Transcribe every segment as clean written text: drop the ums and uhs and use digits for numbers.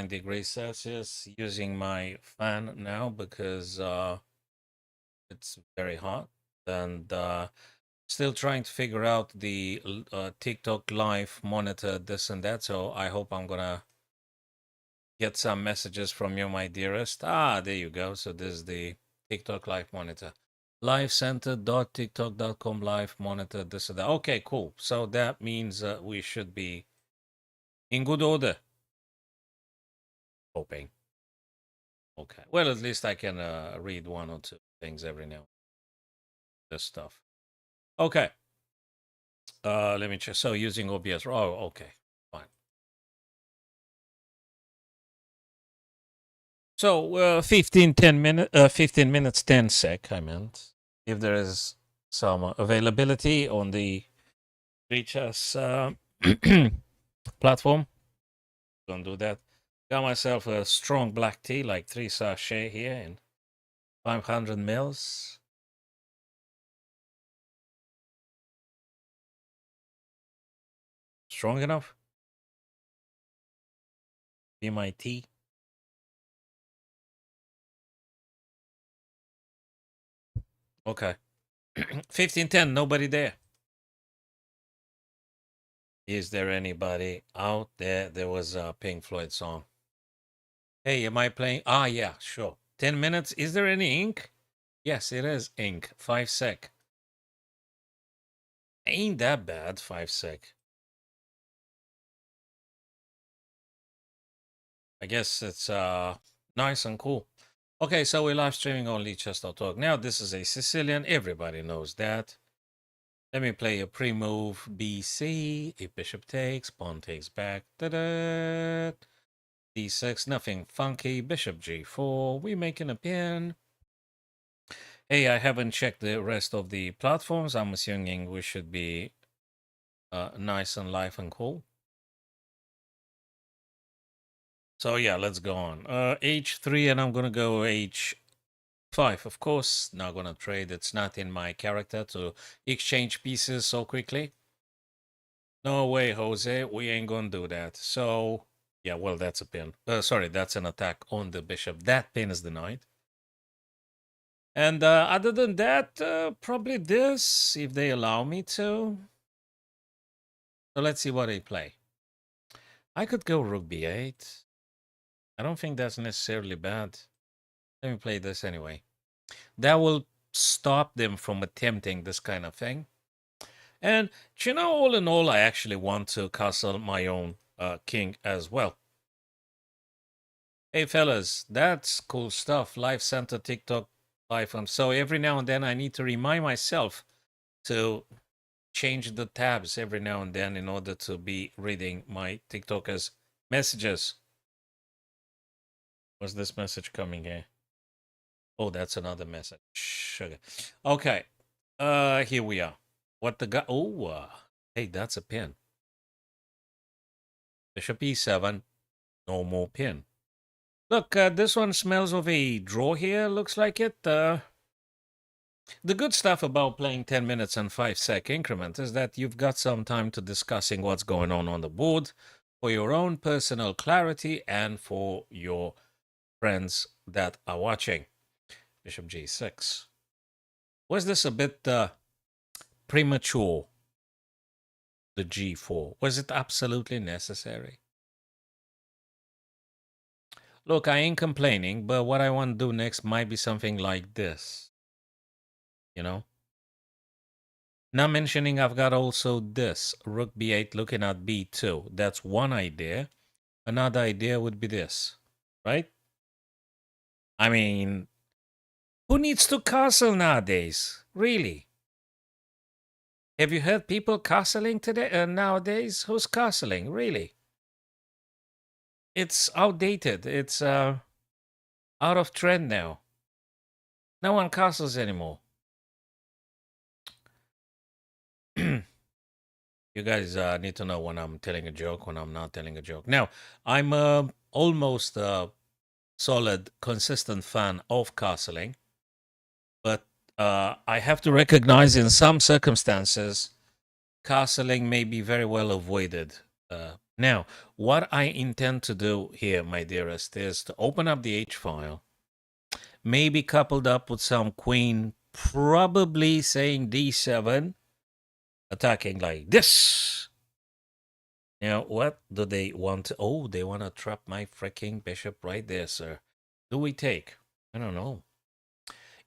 39 degrees Celsius using my fan now because it's very hot. And still trying to figure out the TikTok live monitor, this and that. So I hope I'm going to get some messages from you, my dearest. Ah, there you go. So this is the TikTok live monitor. livecenter.tiktok.com live monitor, this and that. Okay, cool. So that means we should be in good order. Hoping. Okay. Well, at least I can read one or two things every now and then. This stuff. Okay. Let me check. So using OBS. Oh, okay. Fine. So 15 minutes 10 sec, I meant. If there is some availability on the Reach Us platform, don't do that. Got myself a strong black tea, like 3 sachet here in 500 mils. Strong enough? Be my tea. Okay. 1510, nobody there. Is there anybody out there? There was a Pink Floyd song. Hey, am I playing? Ah, yeah, sure. 10 minutes. Is there any ink? Yes, it is ink. 5 sec. Ain't that bad, 5 sec. I guess it's nice and cool. Okay, so we're live streaming on Leechester.org. Now, this is a Sicilian. Everybody knows that. Let me play a pre-move BC. A bishop takes, pawn takes back. Da-da. D6, nothing funky. Bishop G4. We making a pin. Hey, I haven't checked the rest of the platforms. I'm assuming we should be nice and live and cool. So yeah, let's go on. H3, and I'm gonna go H5, of course. Not gonna trade. It's not in my character to exchange pieces so quickly. No way, Jose. We ain't gonna do that. So yeah, well, that's a pin. Sorry, that's an attack on the bishop. That pin is denied. And other than that, probably this, if they allow me to. So let's see what they play. I could go rook b8. I don't think that's necessarily bad. Let me play this anyway. That will stop them from attempting this kind of thing. And, you know, all in all, I actually want to castle my own king as well. Hey, fellas, that's cool stuff. Live Center, TikTok, live. So every now and then I need to remind myself to change the tabs every now and then in order to be reading my TikTokers' messages. Was this message coming here? Oh, that's another message. Sugar. Okay. Here we are. What the guy? Oh, hey, that's a pin. Bishop e7. No more pin. Look, this one smells of a draw here. Looks like it. The good stuff about playing 10 minutes and 5 sec increment is that you've got some time to discussing what's going on the board for your own personal clarity and for your friends that are watching. Bishop g6. Was this a bit premature? The g4. Was it absolutely necessary? Look, I ain't complaining, but what I want to do next might be something like this. You know? Not mentioning I've got also this. Rook b8 looking at b2. That's one idea. Another idea would be this. Right? I mean, who needs to castle nowadays? Really? Have you heard people castling today nowadays? Who's castling? Really? It's outdated. It's out of trend now. No one castles anymore. You guys need to know when I'm telling a joke, when I'm not telling a joke. Now, I'm almost a solid, consistent fan of castling, but I have to recognize in some circumstances, castling may be very well avoided Now, what I intend to do here, my dearest, is to open up the H file, maybe coupled up with some queen, probably saying D7, attacking like this. Now, what do they want to... Oh, they want to trap my freaking bishop right there, sir. Do we take? I don't know.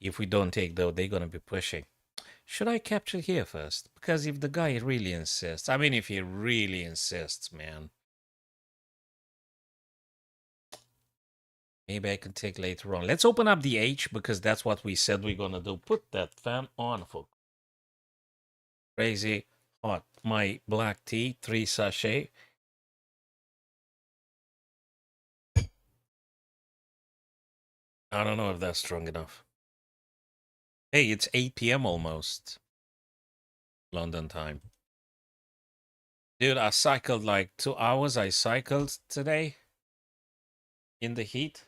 If we don't take, though, they're going to be pushing. Should I capture here first? Because if the guy really insists, I mean, if he really insists, man, maybe I can take later on. Let's open up the H because that's what we said we're going to do. Put that fan on for crazy hot. My black tea, 3 sachet. I don't know if that's strong enough. Hey, it's 8 p.m. almost. London time. Dude, I cycled like 2 hours. I cycled today in the heat.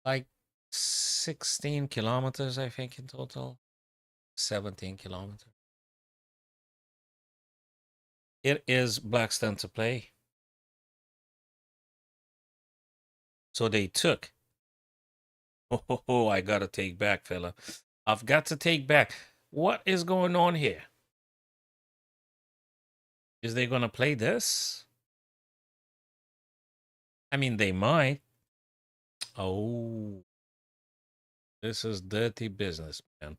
Like 16 kilometers, I think, in total. 17 kilometers. It is Blackstone to play. So they took. Oh, I gotta take back, fella. I've got to take back. What is going on here? Is they gonna play this? I mean, they might. Oh, this is dirty business, man.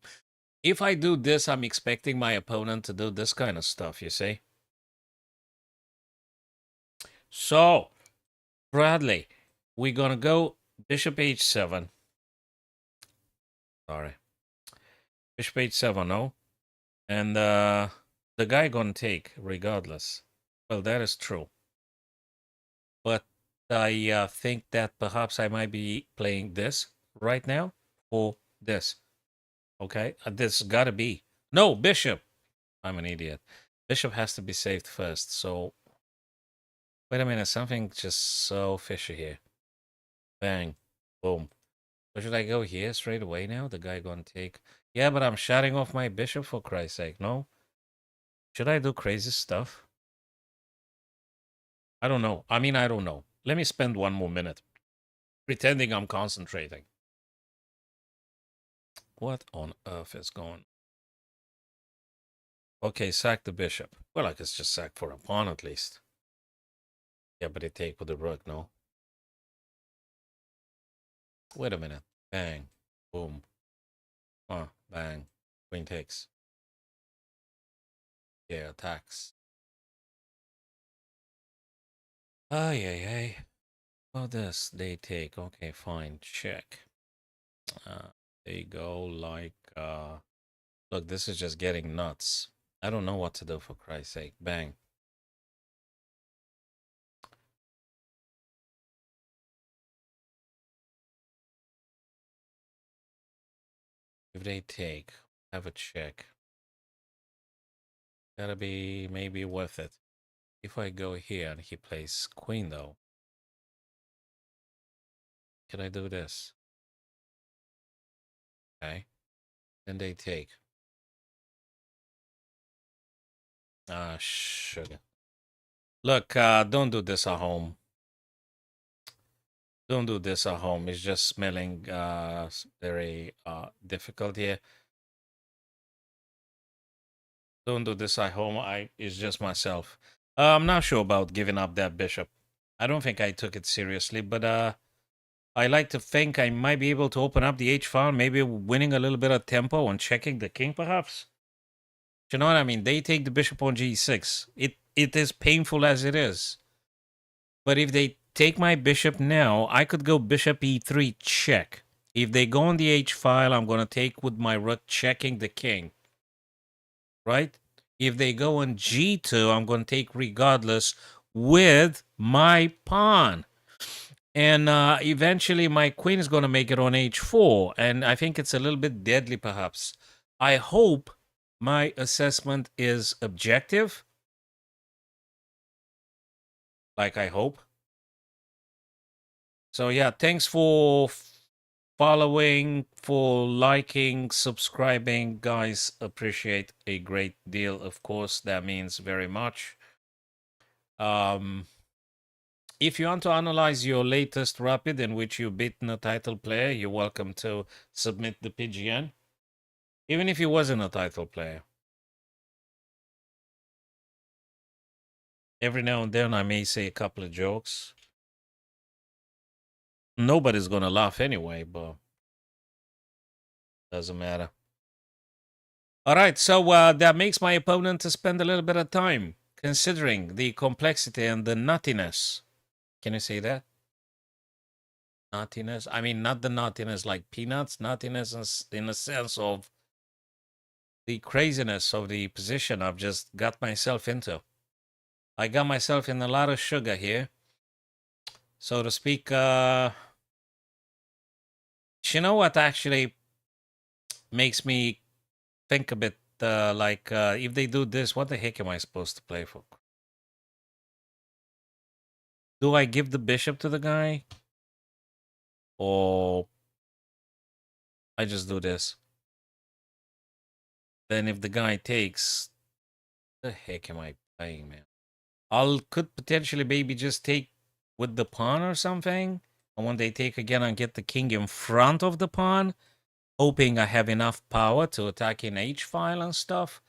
If I do this, I'm expecting my opponent to do this kind of stuff, you see? So, Bradley, we're gonna go bishop h7. Sorry. Bishop h7, no? And the guy gonna take, regardless. Well, that is true. But I think that perhaps I might be playing this right now or this. Okay, this gotta be. No, bishop. I'm an idiot. Bishop has to be saved first. So, wait a minute. Something just so fishy here. Bang. Boom. So should I go here straight away now? The guy gonna take... Yeah, but I'm shutting off my bishop for Christ's sake. No? Should I do crazy stuff? I don't know. I mean, I don't know. Let me spend 1 more minute pretending I'm concentrating. What on earth is going... Okay, sack the bishop. Well, I guess just sack for a pawn at least. Yeah, but they take with the rook, no? Wait a minute. Bang. Boom. Bang. Queen takes. Yeah, attacks. Ay, ay, ay. Oh, this, they take. Okay, fine. Check. They go like, look, this is just getting nuts. I don't know what to do, for Christ's sake. Bang. If they take, have a check. Gotta be maybe worth it. If I go here and he plays queen, though, can I do this? Okay. Then they take. Ah, sugar. Look, don't do this at home. Don't do this at home. It's just smelling very difficult here. Don't do this at home. It's just myself. I'm not sure about giving up that bishop. I don't think I took it seriously, but I like to think I might be able to open up the H file, maybe winning a little bit of tempo and checking the king, perhaps. You know what I mean? They take the bishop on g6. It is painful as it is. But if they take my bishop now, I could go bishop e3 check. If they go on the H file, I'm going to take with my rook checking the king. Right? If they go on g2, I'm going to take regardless with my pawn. And eventually my queen is going to make it on h4. And I think it's a little bit deadly, perhaps. I hope my assessment is objective. Like I hope. So yeah, thanks for following, for liking, subscribing. Guys, appreciate a great deal. Of course, that means very much. If you want to analyze your latest rapid in which you've beaten a title player, you're welcome to submit the PGN. Even if you wasn't a title player. Every now and then I may say a couple of jokes. Nobody's gonna laugh anyway, but doesn't matter. All right, so that makes my opponent to spend a little bit of time considering the complexity and the nuttiness. Can you say that? Nuttiness? I mean, not the nuttiness like peanuts, nuttiness in the sense of the craziness of the position I've just got myself into. I got myself in a lot of sugar here, so to speak. You know what actually makes me think a bit like if they do this, what the heck am I supposed to play for? Do I give the bishop to the guy? Or I just do this? Then if the guy takes, the heck am I playing, man? Could potentially maybe just take with the pawn or something. And when they take again, I get the king in front of the pawn, hoping I have enough power to attack in h-file and stuff.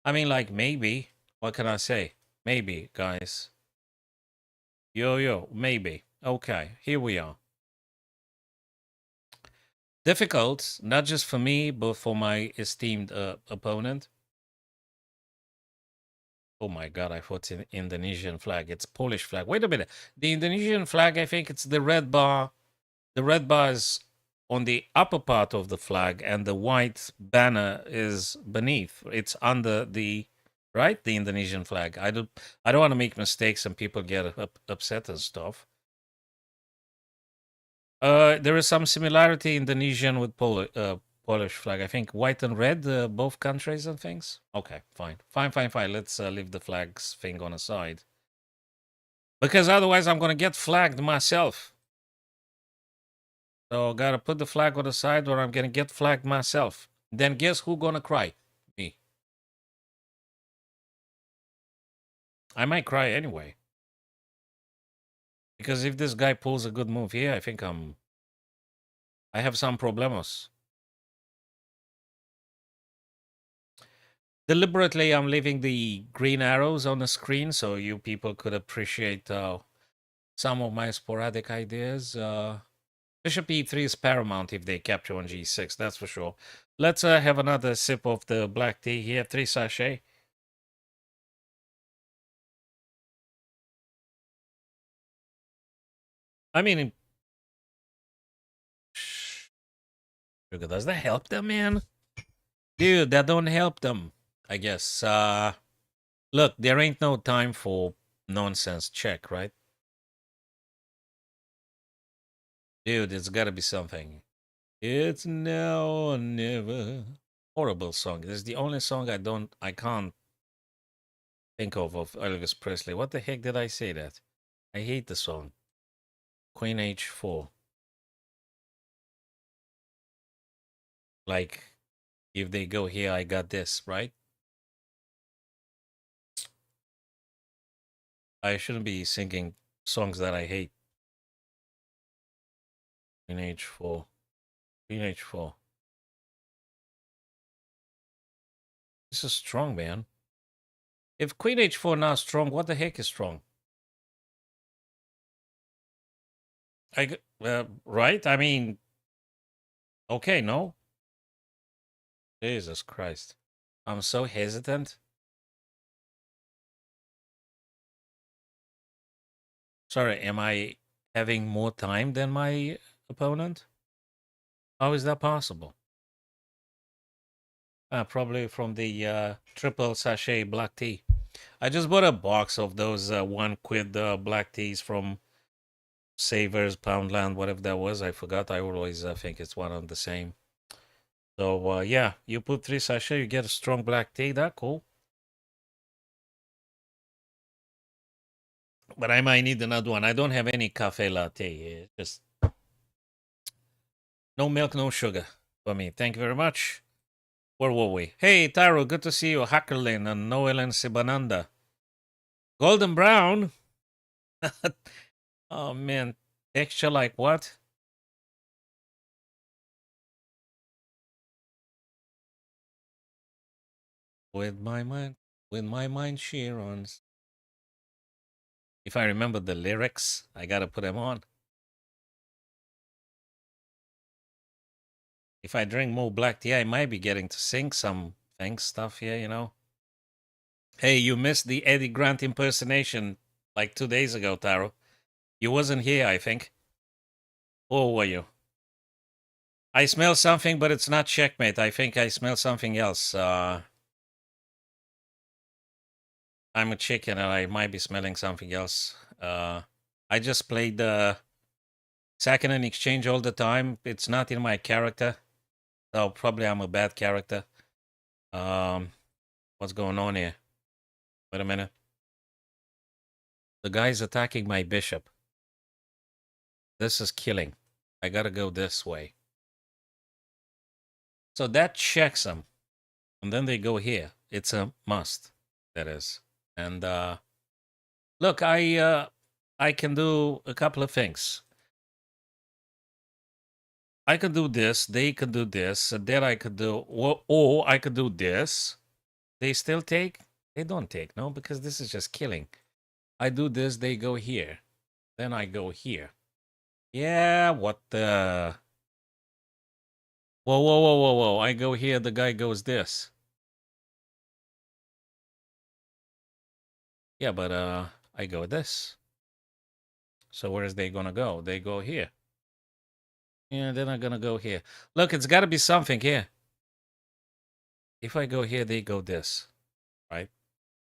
I mean, like, maybe. What can I say? Maybe, guys. Yo, maybe. Okay, here we are. Difficult, not just for me, but for my esteemed opponent. Oh my God, I thought it's an Indonesian flag. It's Polish flag. Wait a minute. The Indonesian flag, I think it's the red bar. The red bar is on the upper part of the flag and the white banner is beneath. It's under the, right? The Indonesian flag. I don't want to make mistakes and people get upset and stuff. There is some similarity Indonesian with Polish flag. I think white and red, both countries and things. Okay, fine. Fine. Let's leave the flags thing on aside. Because otherwise I'm going to get flagged myself. So gotta put the flag on the side or I'm going to get flagged myself. Then guess who going to cry? Me. I might cry anyway. Because if this guy pulls a good move here, I think I have some problemos. Deliberately, I'm leaving the green arrows on the screen so you people could appreciate some of my sporadic ideas. Bishop e3 is paramount if they capture on g6, that's for sure. Let's have another sip of the black tea here, 3 sachet. I mean, sugar, does that help them, man? Dude, that don't help them, I guess. Look, there ain't no time for nonsense check, right? Dude, it's gotta be something. It's now or never. Horrible song. This is the only song I can't think of Elvis Presley. What the heck did I say that? I hate the song. Queen H4. Like, if they go here, I got this, right? I shouldn't be singing songs that I hate. Queen H4. Queen H4. This is strong, man. If Queen H4 not strong, what the heck is strong? Right? I mean, okay, no? Jesus Christ. I'm so hesitant. Sorry, am I having more time than my opponent? How is that possible? Probably from the triple sachet black tea. I just bought a box of those 1 quid black teas from Savers, Poundland, whatever that was. I forgot. I always think it's one and the same. So, yeah, you put 3 sachet, you get a strong black tea. That cool. But I might need another one. I don't have any cafe latte. Just No milk, no sugar for me. Thank you very much. Where were we? Hey, Taro, good to see you. Hackerlin and Noel and Sibananda. Golden brown? Oh, man. Texture like what? With my mind she runs. If I remember the lyrics, I gotta put them on. If I drink more black tea, I might be getting to sing some things stuff here, you know. Hey, you missed the Eddie Grant impersonation like 2 days ago, Taro. You wasn't here, I think. Or were you? I smell something, but it's not checkmate. I think I smell something else. I'm a chicken, and I might be smelling something else. I just played the second in exchange all the time. It's not in my character, so probably I'm a bad character. What's going on here? Wait a minute. The guy's attacking my bishop. This is killing. I gotta go this way. So that checks them. And then they go here. It's a must, that is. And look, I can do a couple of things. I could do this, they could do this, and then I could do, or I could do this. They still take? They don't take, no, because this is just killing. I do this, they go here. Then I go here. Yeah, what the... Whoa, whoa, whoa, whoa, whoa. I go here, the guy goes this. Yeah, but I go this. So where's they gonna go? They go here. Yeah, they're not gonna go here. Look, it's gotta be something here. If I go here, they go this, right?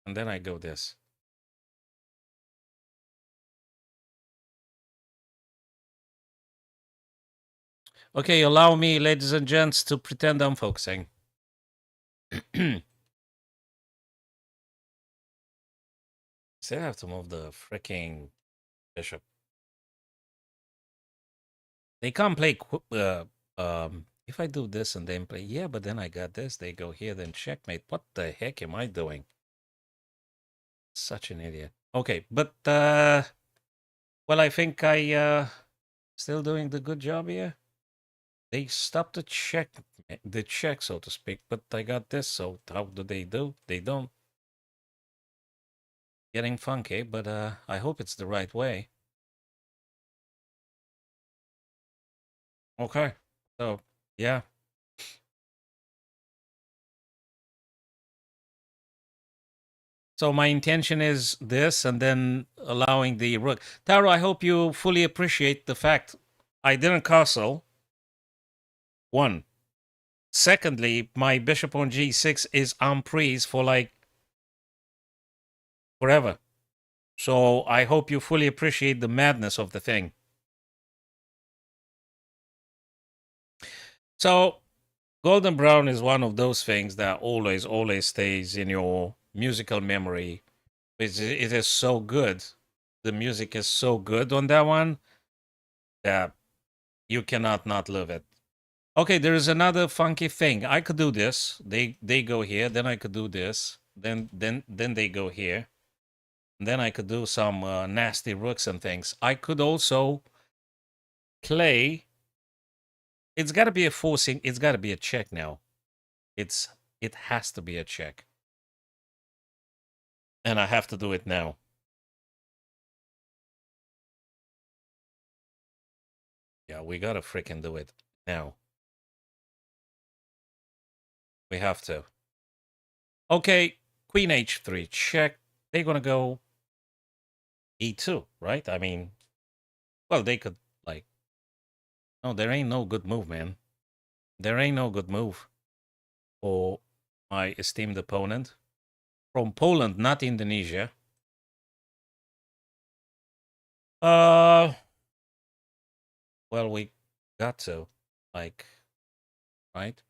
And then I go this. Okay, allow me, ladies and gents, to pretend I'm focusing. Still have to move the freaking bishop. They can't play. If I do this and then play, yeah, but then I got this. They go here, then checkmate. What the heck am I doing? Such an idiot. Okay, but well, I think I still doing the good job here. They stopped the check, so to speak. But I got this, so how do? They don't. Getting funky, but I hope it's the right way. Okay, so yeah. So my intention is this, and then allowing the rook. Taro, I hope you fully appreciate the fact I didn't castle. One. Secondly, my bishop on g6 is unprise for like forever. So I hope you fully appreciate the madness of the thing. So Golden Brown is one of those things that always, always stays in your musical memory. It is so good. The music is so good on that one that you cannot not love it. Okay, there is another funky thing. I could do this. They go here. Then I could do this. Then they go here. And then I could do some nasty rooks and things. I could also play. It's got to be a forcing. It's got to be a check now. It has to be a check, and I have to do it now. Yeah, we gotta freaking do it now. We have to. Okay, Queen H3 check. They're gonna go E2, right? I mean, well, they could like. No, there ain't no good move, man. There ain't no good move for my esteemed opponent from Poland, not Indonesia. Uh, well, we got to like, right?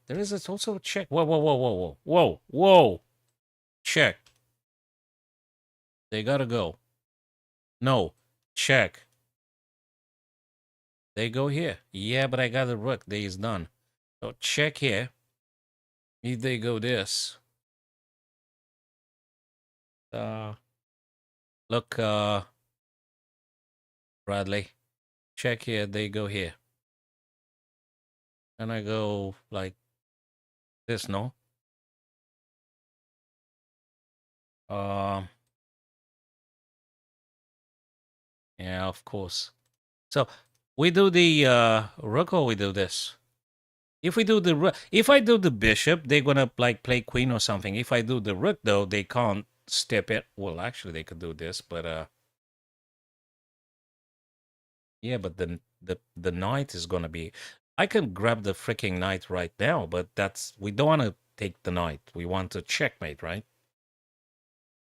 There is also a check. Whoa, whoa, whoa, whoa, whoa, whoa, whoa. Check. They gotta go. No, check. They go here. Yeah, but I got the rook. They is done. So check here. If they go this. Uh, look, Bradley. Check here. They go here. And I go like this, no? Um, yeah, of course. So we do the rook or we do this? If we do the rook, if I do the bishop, they're gonna like play queen or something. If I do the rook though, they can't step it. Well, actually they could do this, but yeah, but the knight is gonna be. I can grab the freaking knight right now, but that's we don't want to take the knight. We want to checkmate, right?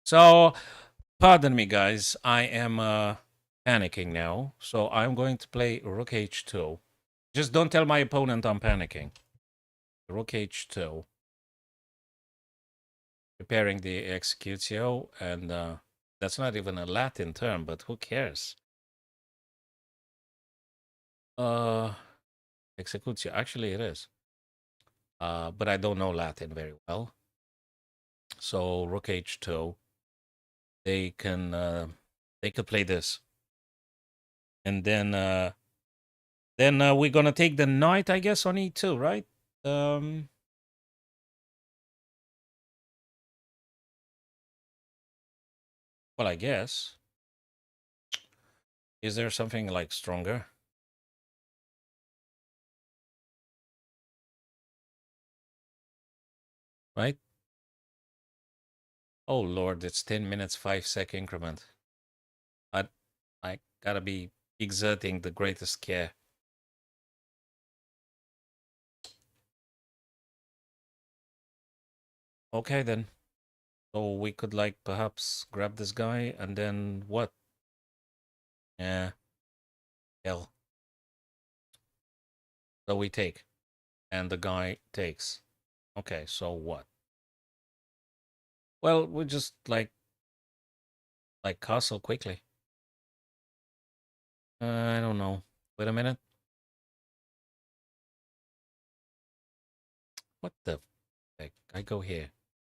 So, pardon me, guys. I am panicking now. So I'm going to play rook h2. Just don't tell my opponent I'm panicking. Rook h2. Preparing the executio, and that's not even a Latin term, but who cares? Executio. Actually, it is. But I don't know Latin very well. So rook h2. They could play this, and then we're gonna take the knight, I guess, on e2, right? Well, I guess. Is there something like stronger? Right? Oh Lord, it's 10 minutes, 5-second increment. I gotta be exerting the greatest care. Okay then. So we could like perhaps grab this guy and then what? Yeah. Hell. So we take. And the guy takes. Okay, so what? Well, we just like castle quickly. I don't know. Wait a minute. What the heck? I go here.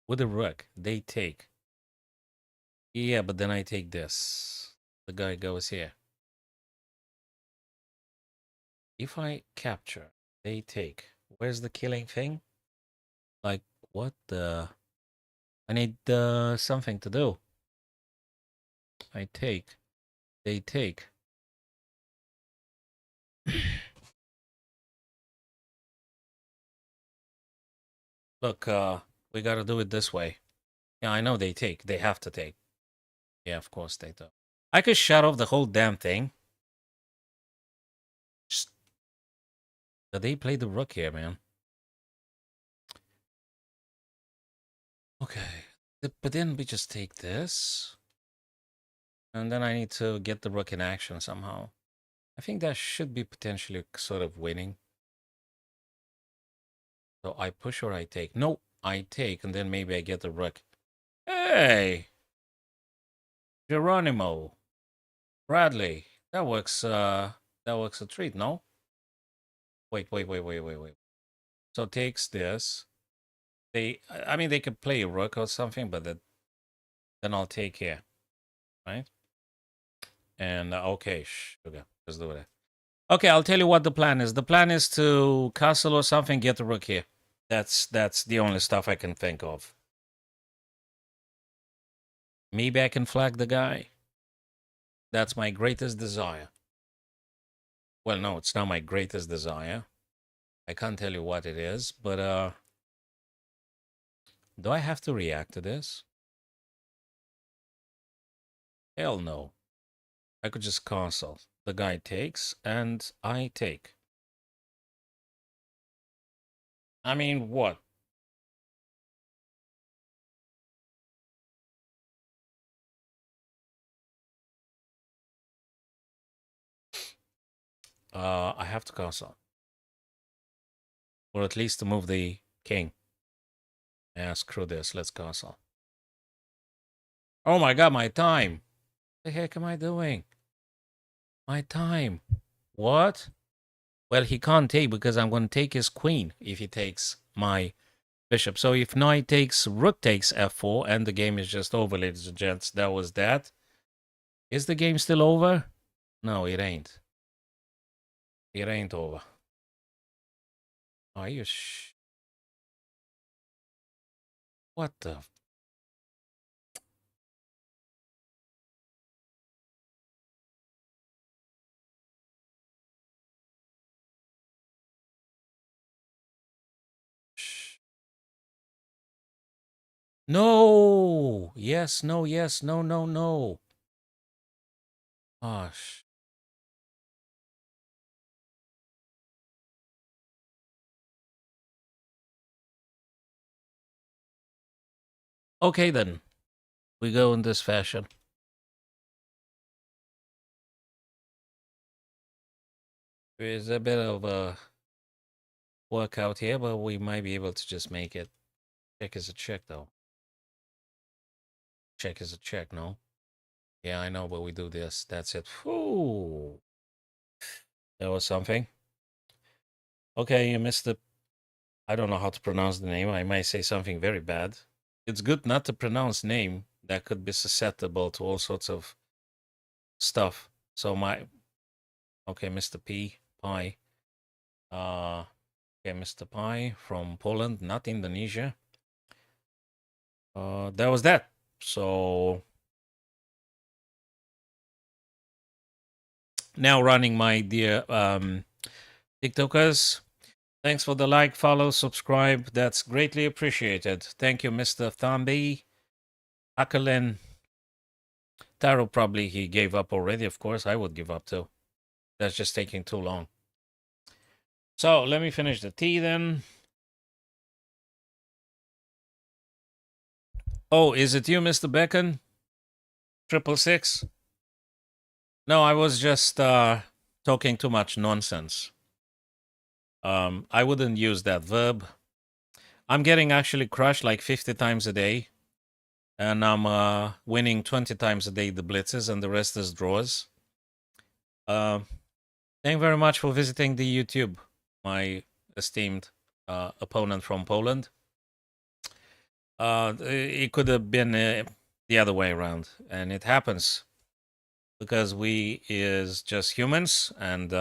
With a rook. They take. Yeah, but then I take this. The guy goes here. If I capture, they take. Where's the killing thing? Like, what the... I need something to do. I take. They take. Look, we gotta do it this way. Yeah, I know they take. They have to take. Yeah, of course they do. I could shut off the whole damn thing. Just... They play the rook here, man. Okay. But then we just take this. And then I need to get the rook in action somehow. I think that should be potentially sort of winning. So I push or I take. No, I take, and then maybe I get the rook. Hey! Geronimo. Bradley. That works a treat, no? Wait. So takes this. I mean, they could play a rook or something, but then I'll take here, right? And okay, sugar, let's do it. Okay, I'll tell you what the plan is. The plan is to castle or something, get the rook here. That's the only stuff I can think of. Maybe I can flag the guy. That's my greatest desire. Well, no, it's not my greatest desire. I can't tell you what it is, but do I have to react to this? Hell no. I could just cancel. The guy takes, and I take. I mean, what? I have to cancel. Or at least to move the king. Yeah, screw this. Let's cancel. Oh my god, my time. What the heck am I doing? My time. What? Well, he can't take because I'm going to take his queen if he takes my bishop. So if knight takes, rook takes f4, and the game is just over, ladies and gents. That was that. Is the game still over? No, it ain't. It ain't over. Are you What the? No! Yes, no, yes, no, no, no. Gosh. Okay, then. We go in this fashion. There's a bit of a workout here, but we might be able to just make it. Check is a check, though. Check is a check, no? Yeah, I know, but we do this. That's it. Whew. That was something. Okay, you missed the... I don't know how to pronounce the name. I might say something very bad. It's good not to pronounce name that could be susceptible to all sorts of stuff. So my... Okay, Mr. P. Pie. Okay, Mr. Pie from Poland, not Indonesia. That was that. So now running my dear TikTokers. Thanks for the like, follow, subscribe. That's greatly appreciated. Thank you, Mr. Thambi. Akalin. Taro probably he gave up already. Of course, I would give up too. That's just taking too long. So let me finish the tea then. Oh, is it you, Mr. Beacon? 666? No, I was just talking too much nonsense. I wouldn't use that verb. I'm getting actually crushed like 50 times a day. And I'm winning 20 times a day the blitzes, and the rest is draws. Thank you very much for visiting the YouTube, my esteemed opponent from Poland. It could have been the other way around, and it happens because we is just humans, and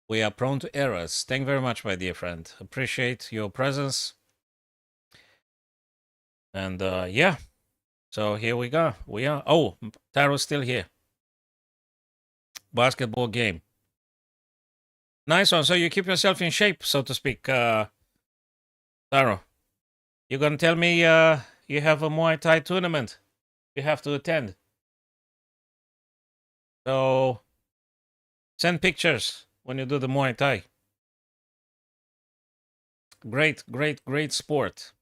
we are prone to errors. Thank you very much, my dear friend. Appreciate your presence. And yeah, so here we go. We are. Oh, Taro's still here. Basketball game. Nice one. So you keep yourself in shape, so to speak, Taro. You're gonna tell me you have a Muay Thai tournament you have to attend. So send pictures when you do the Muay Thai. Great, great, great sport.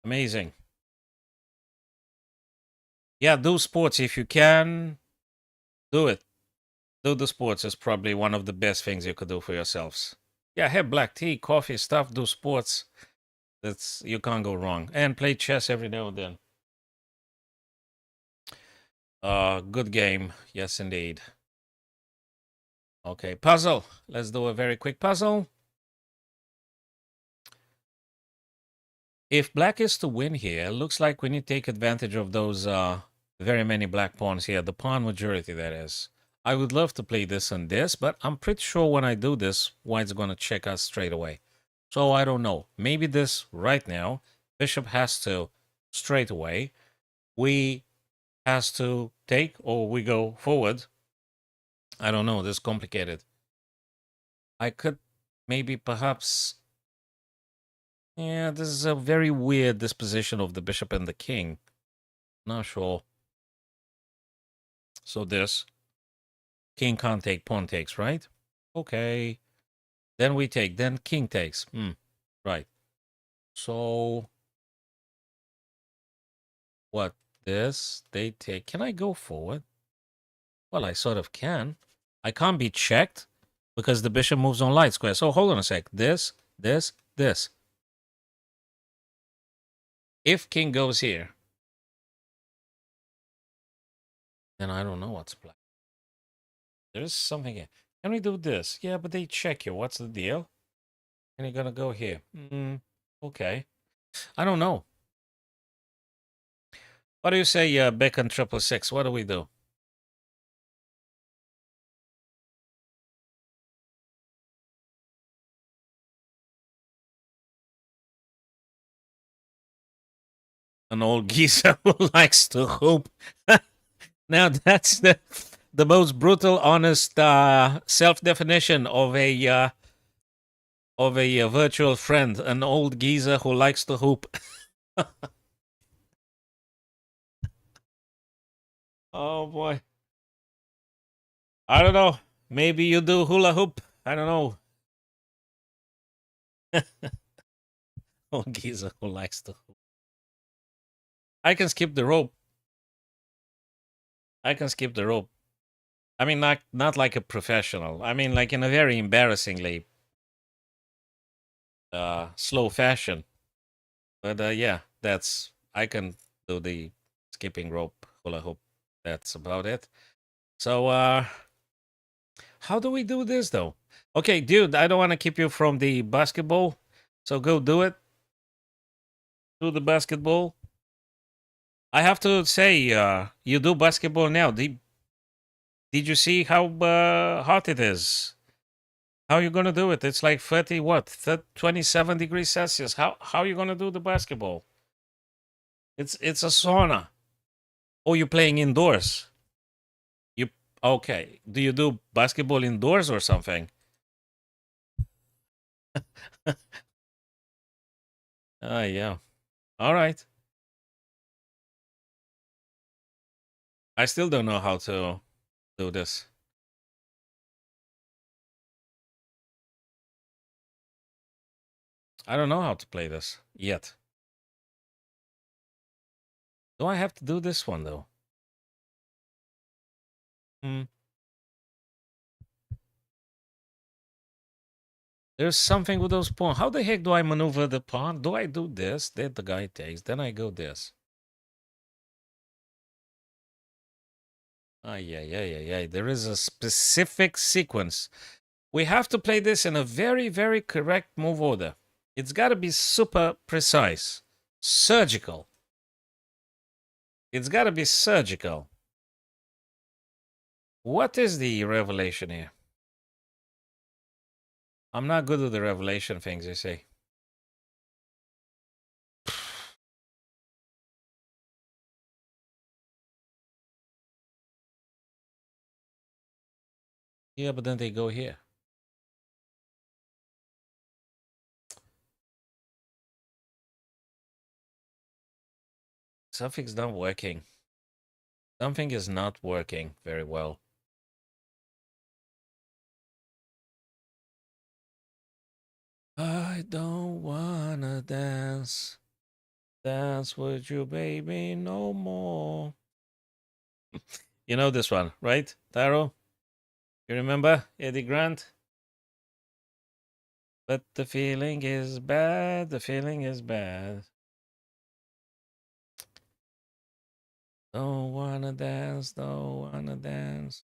Amazing. Yeah, do sports if you can. Do it. Do the sports is probably one of the best things you could do for yourselves. Yeah, have black tea, coffee, stuff, do sports. That's you can't go wrong. And play chess every now and then. Good game. Yes, indeed. Okay, puzzle. Let's do a very quick puzzle. If black is to win here, looks like we need to take advantage of those very many black pawns here. The pawn majority, that is. I would love to play this and this, but I'm pretty sure when I do this, white's going to check us straight away. So I don't know. Maybe this right now, bishop has to straight away. We has to take or we go forward. I don't know. This is complicated. I could maybe perhaps... Yeah, this is a very weird disposition of the bishop and the king. Not sure. So this. King can't take, pawn takes, right? Okay. Then we take, then king takes. Right. So... What? This? They take. Can I go forward? Well, I sort of can. I can't be checked because the bishop moves on light square. So hold on a sec. This, this, this. If king goes here, then I don't know what's black. There's something here. Can we do this? Yeah, but they check you. What's the deal? And you're gonna go here. Okay. I don't know. What do you say, Beck on 666? What do we do? An old geezer who likes to hoop. Now that's the most brutal, honest self-definition of a virtual friend. An old geezer who likes to hoop. Oh boy. I don't know. Maybe you do hula hoop. I don't know. Old geezer who likes to hoop. I can skip the rope. I can skip the rope. I mean, not like a professional. I mean, like in a very embarrassingly slow fashion. But yeah, that's I can do the skipping rope hula hoop. That's about it. So how do we do this though? Okay, dude, I don't want to keep you from the basketball. So go do it. Do the basketball. I have to say, you do basketball now. Did you see how hot it is? How you gonna do it? It's like 30 what? 27 degrees Celsius. How you gonna do the basketball? It's a sauna. Oh, you're playing indoors. You okay? Do you do basketball indoors or something? Yeah. All right. I still don't know how to do this. I don't know how to play this yet. Do I have to do this one though? Hmm. There's something with those pawns. How the heck do I maneuver the pawn? Do I do this? Then the guy takes. Then I go this. Yeah, yeah, yeah, yeah. There is a specific sequence. We have to play this in a very, very correct move order. It's got to be super precise, surgical. It's got to be surgical. What is the revelation here? I'm not good with the revelation things, you see. Yeah, but then they go here. Something's not working. Something is not working very well. I don't wanna dance. Dance with you, baby, no more. You know this one, right, Taro? You remember Eddie Grant? But the feeling is bad. The feeling is bad. Don't wanna dance. Don't wanna dance.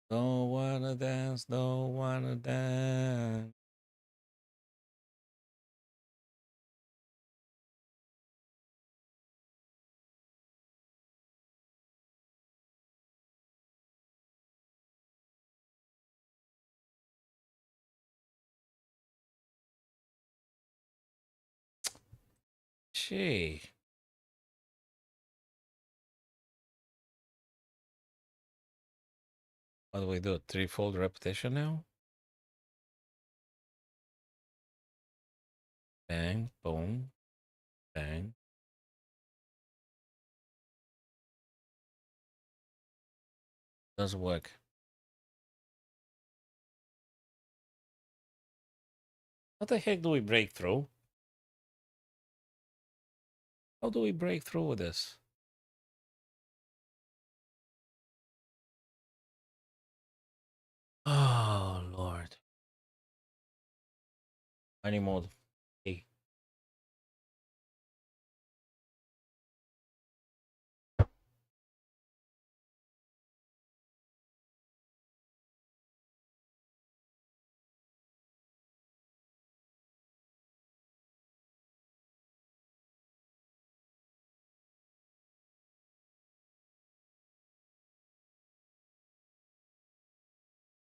Don't wanna dance. Don't wanna dance. Gee. What do we do? Threefold repetition now? Bang, boom, bang. Doesn't work. How the heck do we break through? How do we break through with this? Oh, Lord. Any mode. Hey.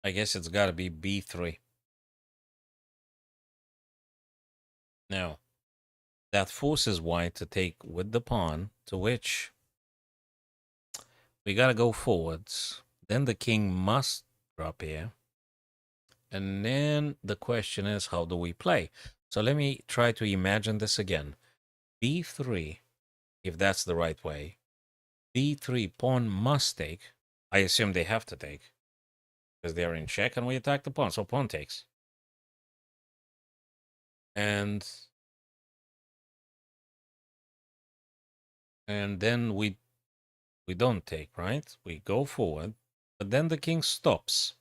I guess it's got to be b3. Now, that forces white to take with the pawn, to which we got to go forwards. Then the king must drop here. And then the question is, how do we play? So let me try to imagine this again. b3, if that's the right way. b3, pawn must take. I assume they have to take, because they're in check and we attack the pawn. So pawn takes. And then we don't take, right? We go forward, but then the king stops.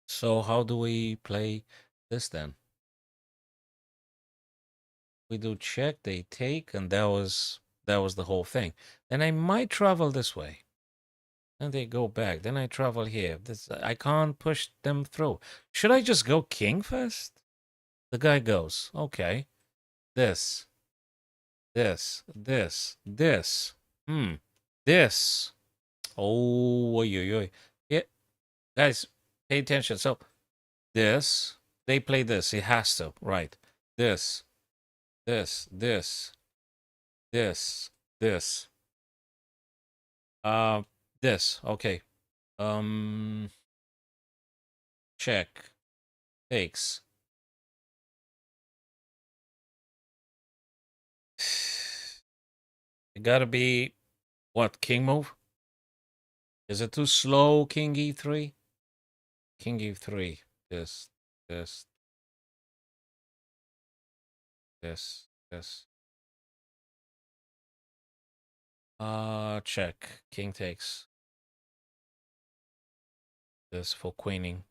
So how do we play this then? We do check, they take, and that was the whole thing. Then I might travel this way. Then they go back. Then I travel here. I can't push them through. Should I just go king first? The guy goes, okay. This. This. This. Oh, oy, oy, oy. Yeah, guys, pay attention. So this, they play this. It has to, right? This. This. This. Okay. Check. Takes. It gotta be what? King move? Is it too slow? King e3? King e3. This. Check. King takes. This for queening.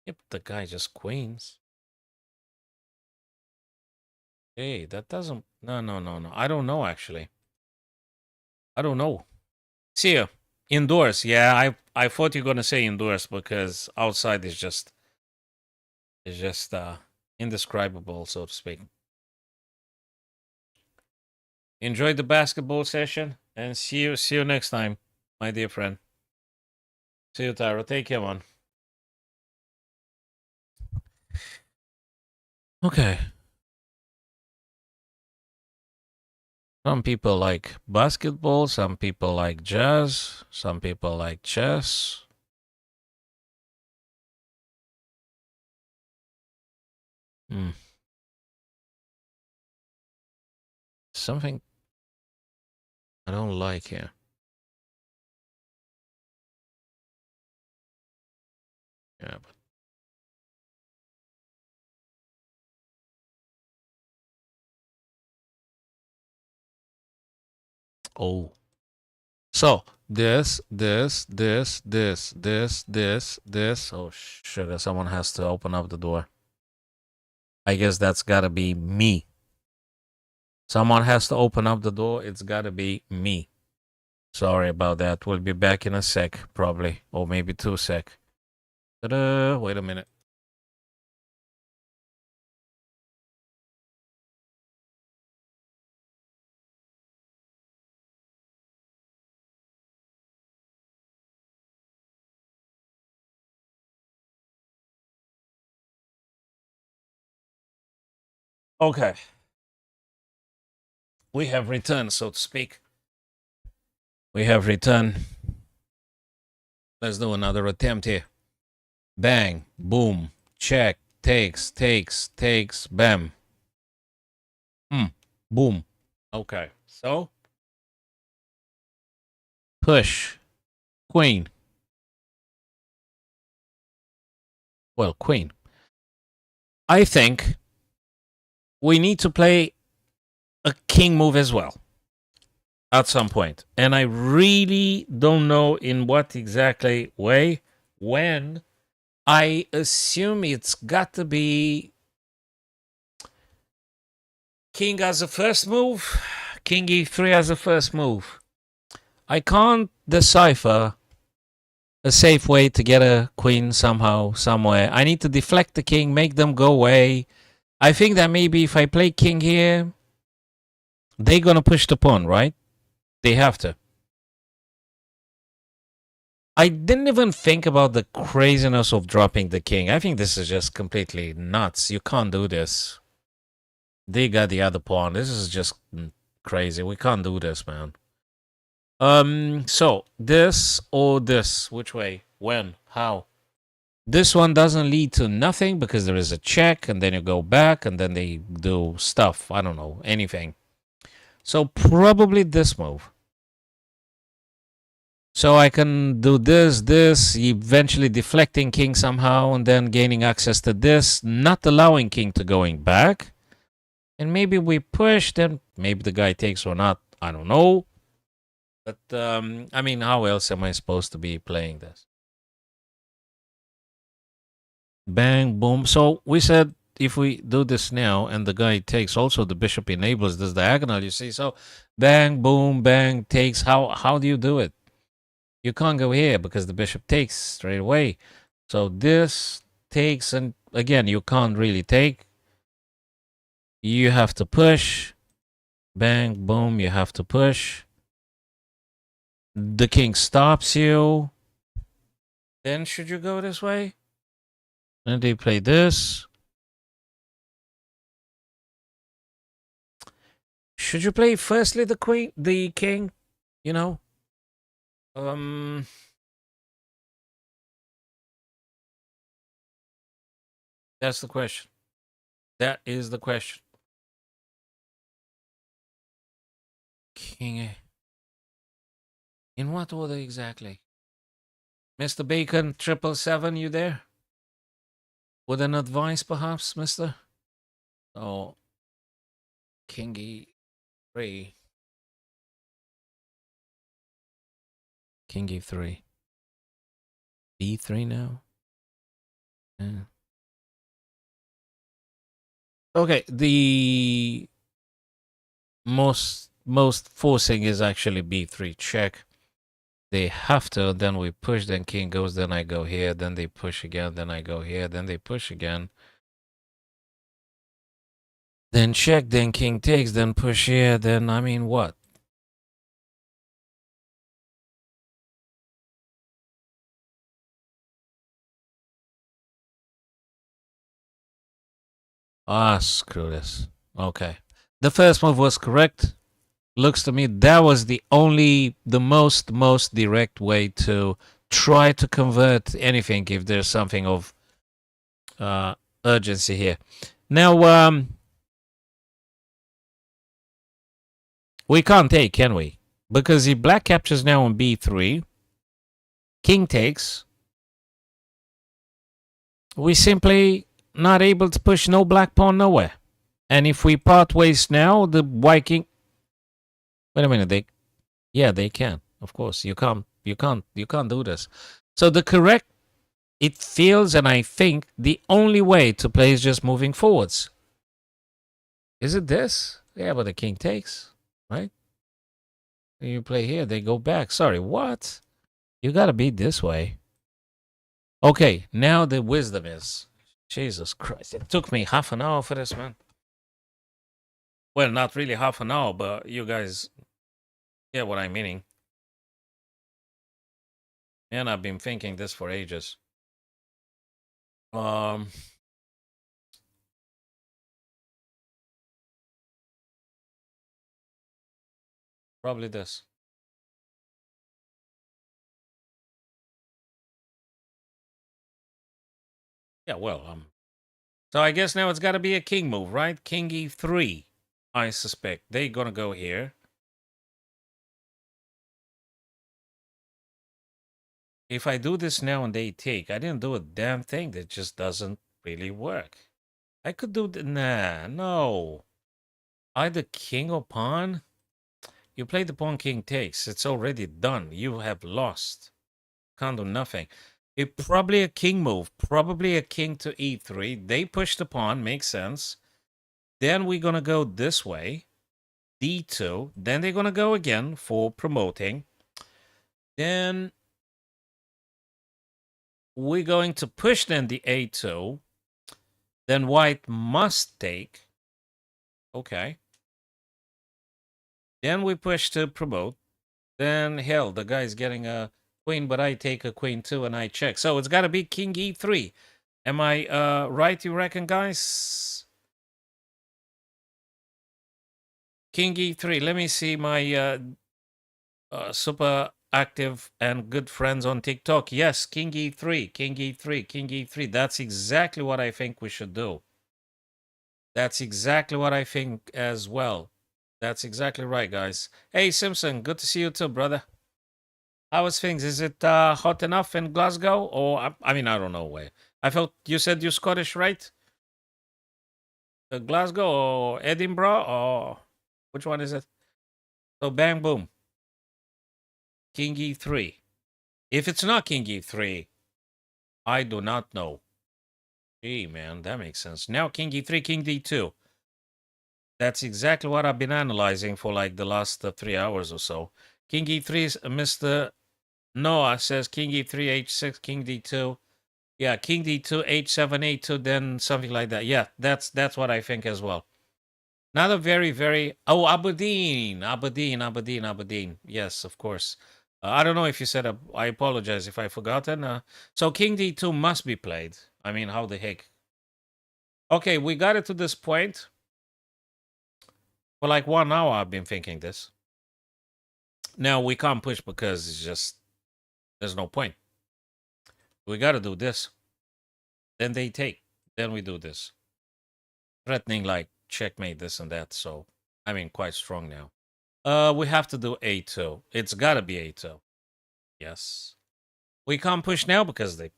Yep, the guy just queens. Hey, that doesn't... No. I don't know, actually. I don't know. See ya. Indoors. Yeah, I thought you were gonna say indoors because outside is just indescribable, so to speak. Enjoy the basketball session and see you next time, my dear friend. See you, Tyro. Take care, man. Okay. Some people like basketball, some people like jazz, some people like chess. Something I don't like here. Yeah, but oh. So this. Oh sugar! Someone has to open up the door. I guess that's gotta be me. Someone has to open up the door. It's gotta be me. Sorry about that. We'll be back in a sec, probably, or maybe 2 sec. Ta-da! Wait a minute. Okay. We have returned, so to speak. We have returned. Let's do another attempt here. Bang, boom, check, takes, bam. Boom. Okay, so push, queen. Well, queen. I think we need to play a king move as well at some point. And I really don't know in what exactly way, when. I assume it's got to be king as a first move, king e3 as a first move. I can't decipher a safe way to get a queen somehow, somewhere. I need to deflect the king, make them go away. I think that maybe if I play king here, they're going to push the pawn, right? They have to. I didn't even think about the craziness of dropping the king. I think this is just completely nuts. You can't do this. They got the other pawn. This is just crazy. We can't do this, man. So this or this? Which way? When? How? This one doesn't lead to nothing because there is a check, and then you go back, and then they do stuff. I don't know, anything. So probably this move. So I can do this, eventually deflecting king somehow, and then gaining access to this, not allowing king to going back. And maybe we push, then maybe the guy takes or not. I don't know. But, I mean, how else am I supposed to be playing this? Bang, boom. So we said if we do this now and the guy takes, also the bishop enables this diagonal, you see. So bang, boom, bang, takes. How do you do it? You can't go here because the bishop takes straight away. So this takes, and again, you can't really take. You have to push. Bang, boom, you have to push. The king stops you. Then should you go this way? And they play this. Should you play firstly the queen, the king? You know? That's the question. That is the question. King A. In what order exactly? Mr. Bacon, 777, you there? With an advice, perhaps, mister? Oh, King E3. King E3. B3 now? Yeah. Okay, the most forcing is actually B3 check. They have to, then we push, then king goes, then I go here, then they push again, then I go here, then they push again. Then check, then king takes, then push here, then I mean what? Ah, screw this. Okay. The first move was correct. Looks to me that was the most direct way to try to convert anything if there's something of urgency here. Now, we can't take, can we? Because if black captures now on b3, king takes, we simply not able to push no black pawn nowhere. And if we part ways now, the white king... Wait a minute, they can. Of course, you can't do this. So the correct, it feels, and I think the only way to play is just moving forwards. Is it this? Yeah, but the king takes, right? You play here, they go back. Sorry, what? You gotta be this way. Okay, now the wisdom is... Jesus Christ, it took me half an hour for this, man. Well, not really half an hour, but you guys get what I'm meaning. And I've been thinking this for ages. Probably this. Yeah, well, so I guess now it's got to be a king move, right? King e3, I suspect. They're going to go here. If I do this now and they take, I didn't do a damn thing. That just doesn't really work. I could do... Nah, no. Either king or pawn. You play the pawn, king takes. It's already done. You have lost. Can't do nothing. It probably a king move. Probably a king to e3. They push the pawn. Makes sense. Then we're going to go this way. D2. Then they're going to go again for promoting. Then we're going to push then the A2. Then white must take. Okay. Then we push to promote. Then hell, the guy's getting a queen, but I take a queen too and I check. So it's got to be king e3. Am I right, you reckon, guys? King e3. Let me see my super active and good friends on TikTok. Yes, king e3, king e3, king e3. That's exactly what I think we should do. That's exactly what I think as well. That's exactly right, guys. Hey, Simpson, good to see you too, brother. How is things? Is it hot enough in Glasgow? Or, I mean, I don't know where. I felt you said you're Scottish, right? Glasgow or Edinburgh or which one is it? So, bang, boom. King e3. If it's not King e3, I do not know. Gee, man, that makes sense. Now, King e3, King d2. That's exactly what I've been analyzing for like the last 3 hours or so. King e3 is Mr. Noah says King e3, h6, King d2. Yeah, King d2, h7, a2, then something like that. Yeah, that's what I think as well. Not a very. Oh, Aberdeen. Yes, of course. I don't know if you said. I apologize if I forgotten. So King d2 must be played. I mean, how the heck? Okay, we got it to this point. For like 1 hour, I've been thinking this. Now we can't push because it's just there's no point. We got to do this. Then they take. Then we do this. Threatening like checkmate this and that. So I mean, quite strong now. We have to do a2. It's got to be a2. Yes. We can't push now because the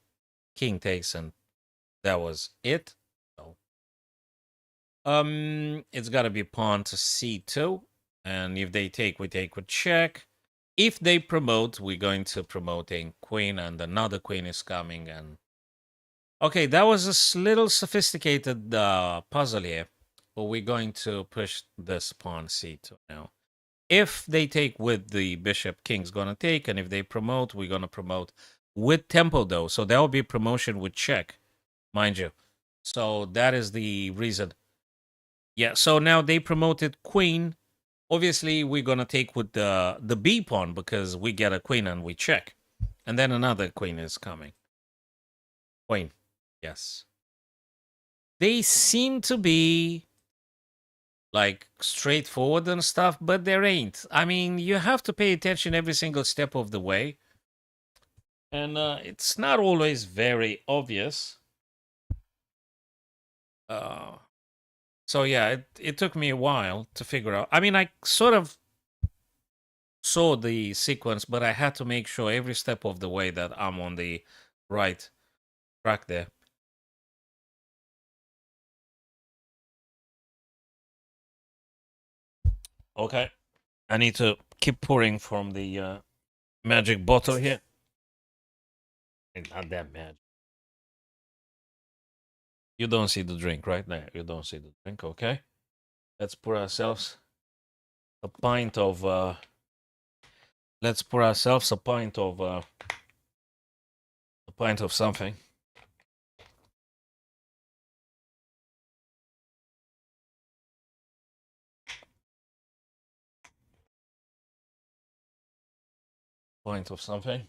king takes and that was it. So, it's got to be pawn to c2. And if they take, we take with check. If they promote, we're going to promote a queen and another queen is coming. And okay, that was a little sophisticated puzzle here. But we're going to push this pawn c2 now. If they take with the bishop, king's gonna take, and if they promote, we're gonna promote with tempo though. So that will be promotion with check, mind you. So that is the reason. Yeah, so now they promoted queen. Obviously, we're gonna take with the B pawn because we get a queen and we check. And then another queen is coming. Queen. Yes. They seem to be like straightforward and stuff, but there ain't. I mean, you have to pay attention every single step of the way. And it's not always very obvious. Uh, so yeah, it took me a while to figure out. I mean, I sort of saw the sequence, but I had to make sure every step of the way that I'm on the right track there. Okay, I need to keep pouring from the magic bottle here. It's not that magic. You don't see the drink, right? No, you don't see the drink. Okay, let's pour ourselves a pint of. Let's pour ourselves a pint of something. Pint of something.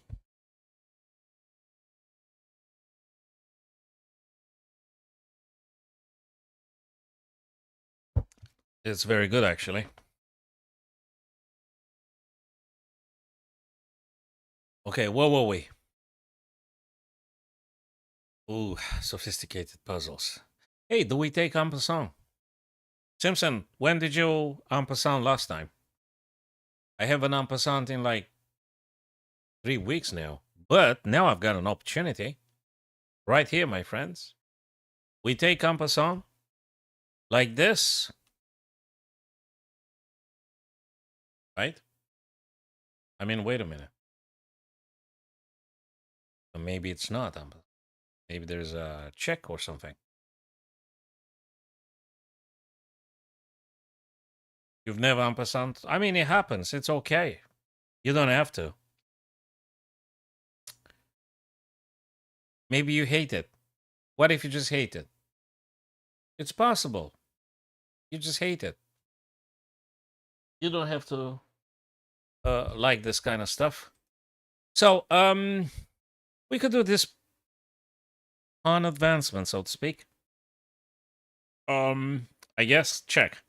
It's very good, actually. Okay, where were we? Ooh, sophisticated puzzles. Hey, do we take en passant? Simpson, when did you en passant last time? I have an en passant in like 3 weeks now. But now I've got an opportunity. Right here, my friends. We take en passant like this. Right? I mean, wait a minute. Maybe it's not en passant. Maybe there's a check or something. You've never en passant? I mean, it happens. It's okay. You don't have to. Maybe you hate it. What if you just hate it? It's possible. You just hate it. You don't have to like this kind of stuff. So, we could do this on advancement, so to speak. I guess check.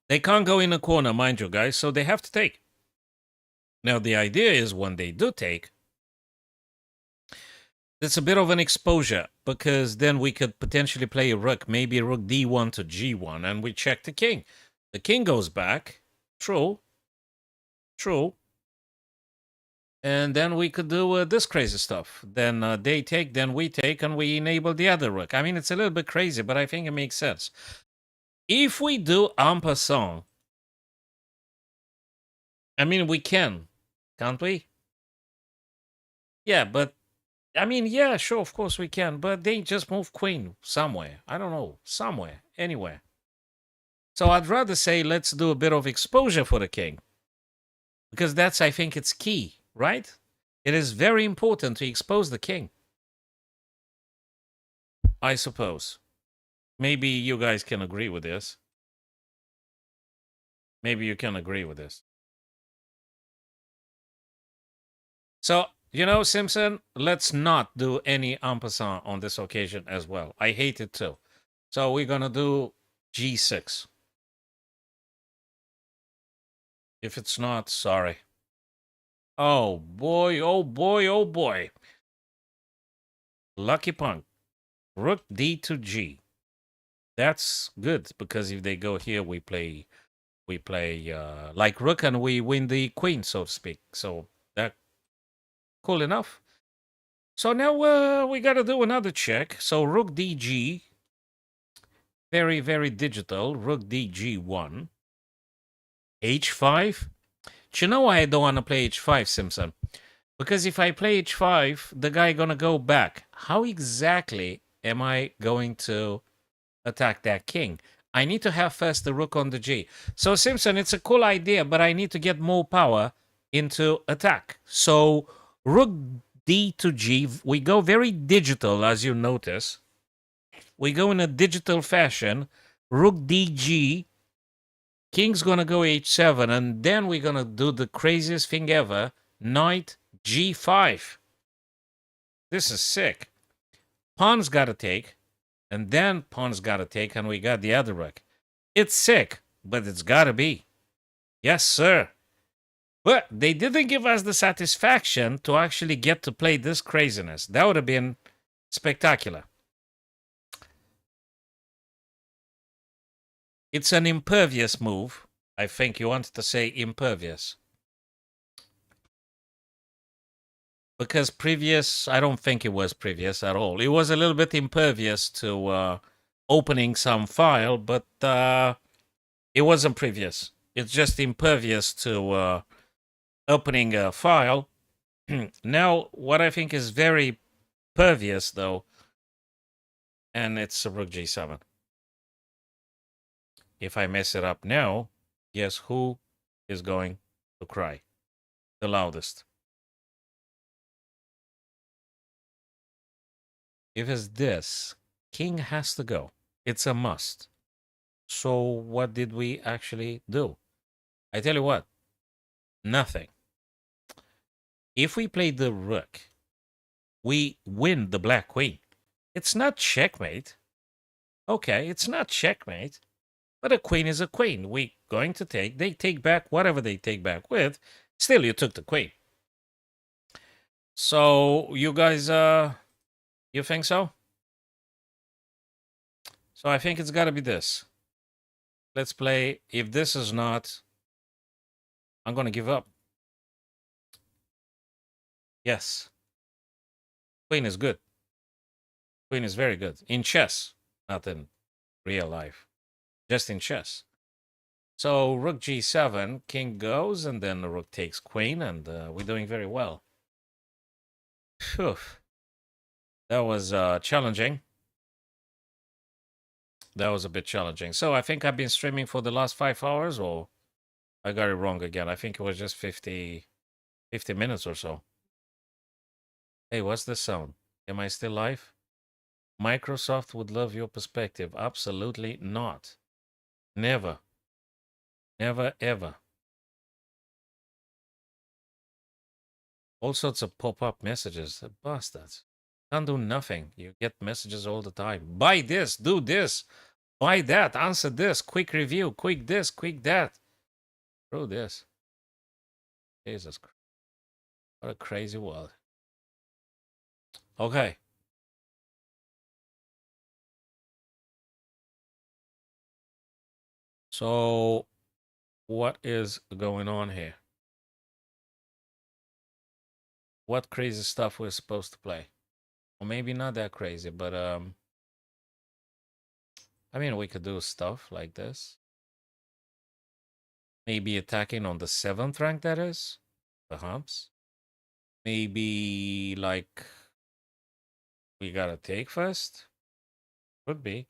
They can't go in a corner, mind you, guys, so they have to take. Now, the idea is when they do take, it's a bit of an exposure because then we could potentially play a rook, maybe rook d1 to g1, and we check the king. The king goes back. True. True. And then we could do this crazy stuff. Then they take, then we take, and we enable the other rook. I mean, it's a little bit crazy, but I think it makes sense. If we do en passant, I mean, we can, can't we? Yeah, but, I mean, yeah, sure, of course we can, but they just move queen somewhere. I don't know, somewhere, anywhere. So I'd rather say let's do a bit of exposure for the king. Because that's, I think, it's key, right? It is very important to expose the king. I suppose. Maybe you guys can agree with this. Maybe you can agree with this. So, you know, Simpson, let's not do any en passant on this occasion as well. I hate it too. So we're going to do g6. If it's not, sorry. Oh boy, oh boy, oh boy. Lucky punk. Rook d to g. That's good because if they go here, we play like rook and we win the queen, so to speak. So that cool enough. So now we got to do another check. So rook dg, very, very digital. Rook dg1. h5. Do you know why I don't want to play h5, Simpson? Because if I play h5, the guy gonna go back. How exactly am I going to attack that king? I need to have first the rook on the g. So, Simpson, it's a cool idea, but I need to get more power into attack. So, rook d to g, we go very digital, as you notice. We go in a digital fashion. Rook dg, king's gonna go h7, and then we're gonna do the craziest thing ever. Knight g5. This is sick. Pawn's gotta take, and then pawn's gotta take, and we got the other rook. It's sick, but it's gotta be. Yes, sir. But they didn't give us the satisfaction to actually get to play this craziness. That would have been spectacular. It's an impervious move. I think you wanted to say impervious. Because previous, I don't think it was previous at all. It was a little bit impervious to opening some file, but it wasn't previous. It's just impervious to opening a file. Now, what I think is very pervious, though, and it's a rook g7. If I mess it up now, guess who is going to cry the loudest? If it's this, king has to go. It's a must. So what did we actually do? I tell you what, nothing. If we play the rook, we win the black queen. It's not checkmate. Okay, it's not checkmate. But a queen is a queen. We going to take. They take back whatever they take back with. Still, you took the queen. So you guys, you think so? So I think it's got to be this. Let's play. If this is not, I'm going to give up. Yes. Queen is good. Queen is very good. In chess, not in real life. Just in chess. So rook g7, king goes, and then the rook takes queen, and we're doing very well. Phew. That was challenging. That was a bit challenging. So I think I've been streaming for the last 5 hours, or I got it wrong again. I think it was just 50 minutes or so. Hey, what's the sound? Am I still live? Microsoft would love your perspective. Absolutely not. Never. Never, ever. All sorts of pop-up messages. The bastards. Can't do nothing. You get messages all the time. Buy this, do this, buy that, answer this, quick review, quick this, quick that. Screw this. Jesus Christ. What a crazy world. Okay. So, what is going on here? What crazy stuff we're supposed to play? Or maybe not that crazy, but I mean, we could do stuff like this. Maybe attacking on the 7th rank, that is. Perhaps. Maybe, like, we gotta take first? Could be.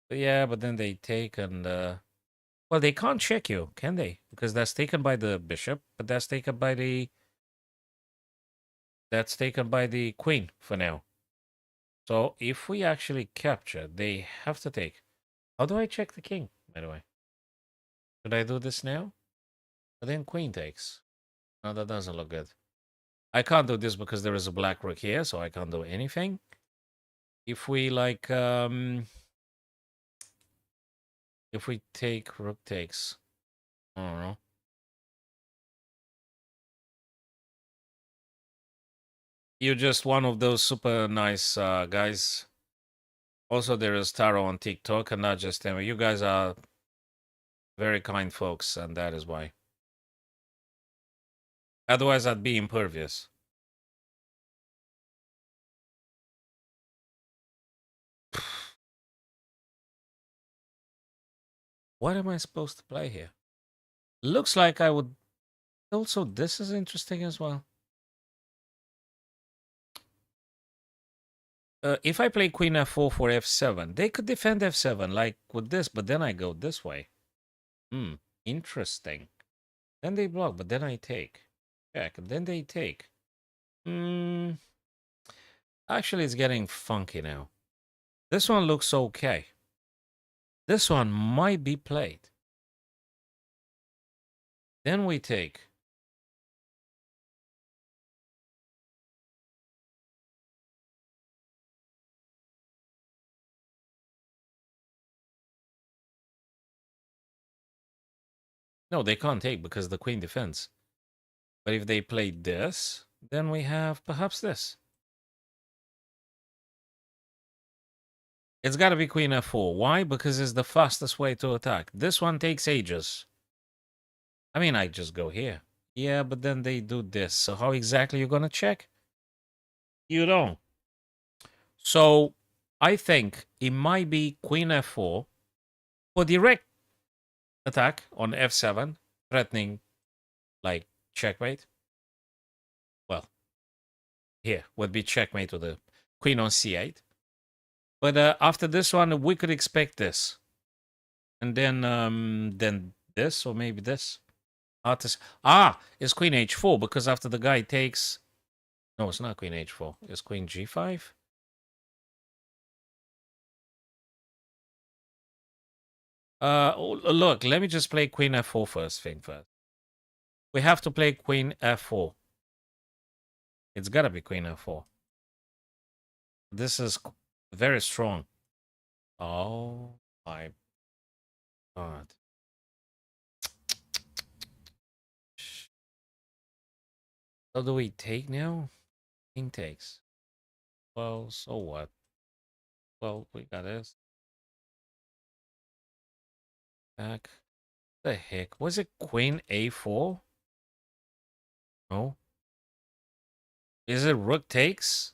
But yeah, but then they take and, well, they can't check you, can they? Because that's taken by the bishop, but that's taken by the... That's taken by the queen for now. So if we actually capture, they have to take. How do I check the king, by the way? Should I do this now? But then queen takes. No, that doesn't look good. I can't do this because there is a black rook here, so I can't do anything. If we like, if we take rook takes, I don't know. You're just one of those super nice guys. Also, there is Taro on TikTok, and not just him. You guys are very kind folks, and that is why. Otherwise, I'd be impervious. What am I supposed to play here? Looks like I would... Also, this is interesting as well. If I play queen f4 for f7, they could defend f7 like with this, but then I go this way. Interesting. Then they block, but then I take. Check, then they take. Actually, it's getting funky now. This one looks okay. This one might be played. Then we take. No, they can't take because the queen defends. But if they play this, then we have perhaps this. It's got to be queen f4. Why? Because it's the fastest way to attack. This one takes ages. I mean, I just go here. Yeah, but then they do this. So how exactly you going to check? You don't. So I think it might be queen f4 for direct attack on f7, threatening like checkmate. Well, here would be checkmate with the queen on c8. But after this one, we could expect this. And then this, or maybe this. It's queen h4, because after the guy takes... No, it's not queen h4. It's queen g5. Look, let me just play queen f4 first. We have to play queen f4. It's gotta be queen f4. This is very strong. Oh my god. So do we take now? King takes. Well, so what? Well, we got this. Back. The heck? Was it queen a4? No. Is it rook takes?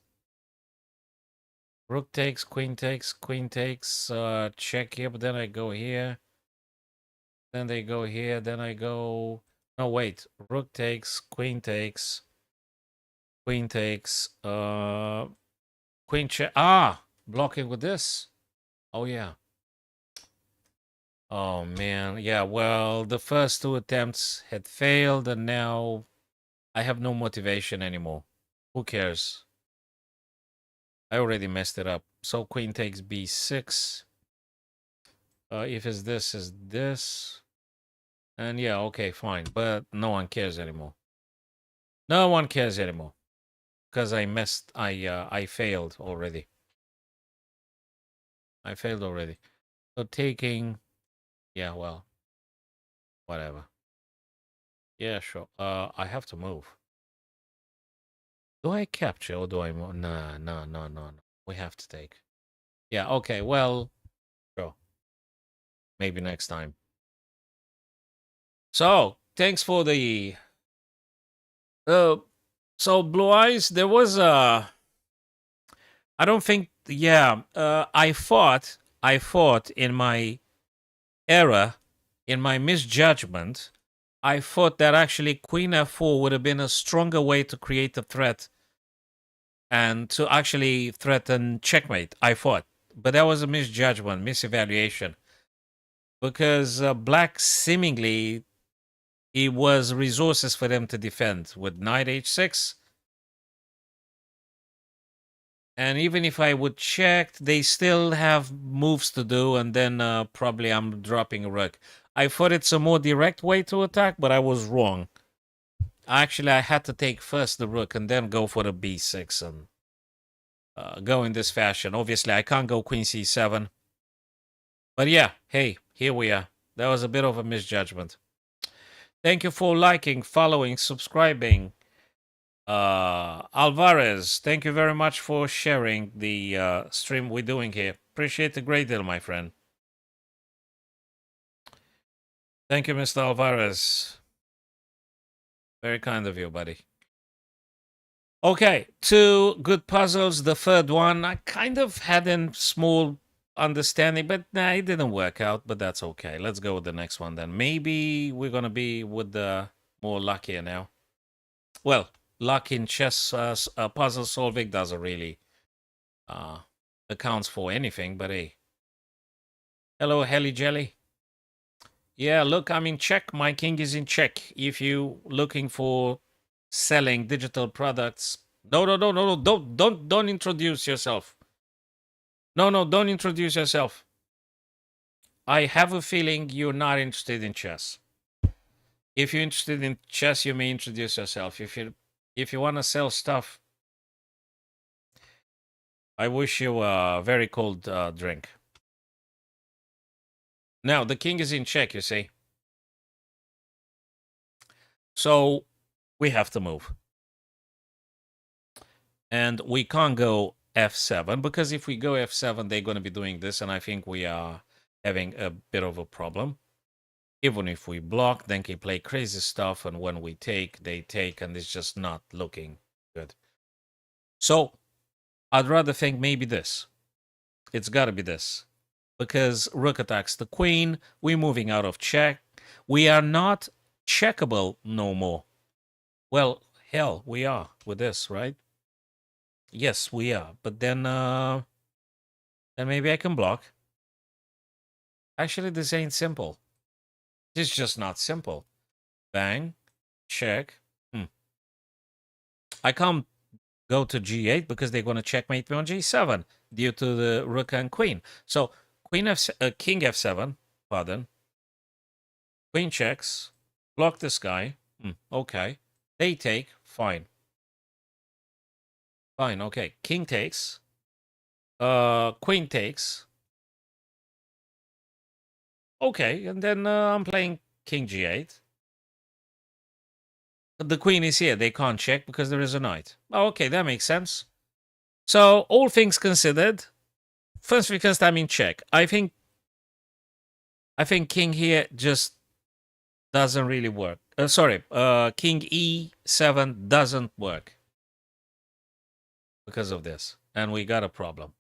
Rook takes, queen takes, check here, but then I go here. Then they go here, then I go... No, wait. Rook takes, queen takes, queen check. Blocking with this. Oh, yeah. Oh, man. Yeah, well, the first two attempts had failed, and now I have no motivation anymore. Who cares? I already messed it up. So queen takes b6. If it's this, is this. And yeah, okay, fine. But no one cares anymore. No one cares anymore. because I messed. I failed already. I failed already. So taking. Yeah, well, whatever. Yeah, sure. I have to move. Do I capture or do I move? Nah, no, no, no, no. We have to take. Yeah, okay, well, sure. Maybe next time. So, thanks for the uh so Blue Eyes, there was I don't think yeah, I fought in my error, in my misjudgment. I thought that actually Queen F4 would have been a stronger way to create a threat and to actually threaten checkmate. I thought. But that was a misjudgment, misevaluation. Because black seemingly it was resources for them to defend with knight h6. And even if I would check, they still have moves to do, and then probably I'm dropping a rook. I thought it's a more direct way to attack, but I was wrong. Actually, I had to take first the rook and then go for the b6 and go in this fashion. Obviously, I can't go queen c7. But yeah, hey, here we are. That was a bit of a misjudgment. Thank you for liking, following, subscribing. Alvarez, thank you very much for sharing the stream we're doing here. Appreciate a great deal, my friend. Thank you, Mr. Alvarez. Very kind of you, buddy. Okay, two good puzzles. The third one, I kind of had a small understanding, but nah, it didn't work out, but that's okay. Let's go with the next one then. Maybe we're going to be with the more luckier now. Well, luck in chess puzzle solving doesn't really accounts for anything, but hey. Hello, Helly Jelly. Yeah, look, I'm in check. My king is in check. If you looking for selling digital products, no, don't introduce yourself. No, don't introduce yourself. I have a feeling you're not interested in chess. If you're interested in chess, you may introduce yourself. If you want to sell stuff, I wish you a very cold drink. Now the king is in check, you see. So we have to move. And we can't go f7 because if we go f7, they're going to be doing this. And I think we are having a bit of a problem. Even if we block, then they play crazy stuff. And when we take, they take. And it's just not looking good. So I'd rather think maybe this. It's got to be this. Because rook attacks the queen. We're moving out of check. We are not checkable no more. Well, hell, we are with this, right? Yes, we are. But then maybe I can block. Actually, this ain't simple. It's just not simple. Bang. Check. I can't go to g8 because they're going to checkmate me on g7 due to the rook and queen. So king f7, pardon. Queen checks. Block this guy. Okay. They take. Fine. Fine, okay. King takes. Queen takes. Okay, and then I'm playing king g8. The queen is here. They can't check because there is a knight. Oh, okay, that makes sense. So, all things considered, first because I'm in check. I think king here just doesn't really work. Sorry, king e7 doesn't work because of this. And we got a problem.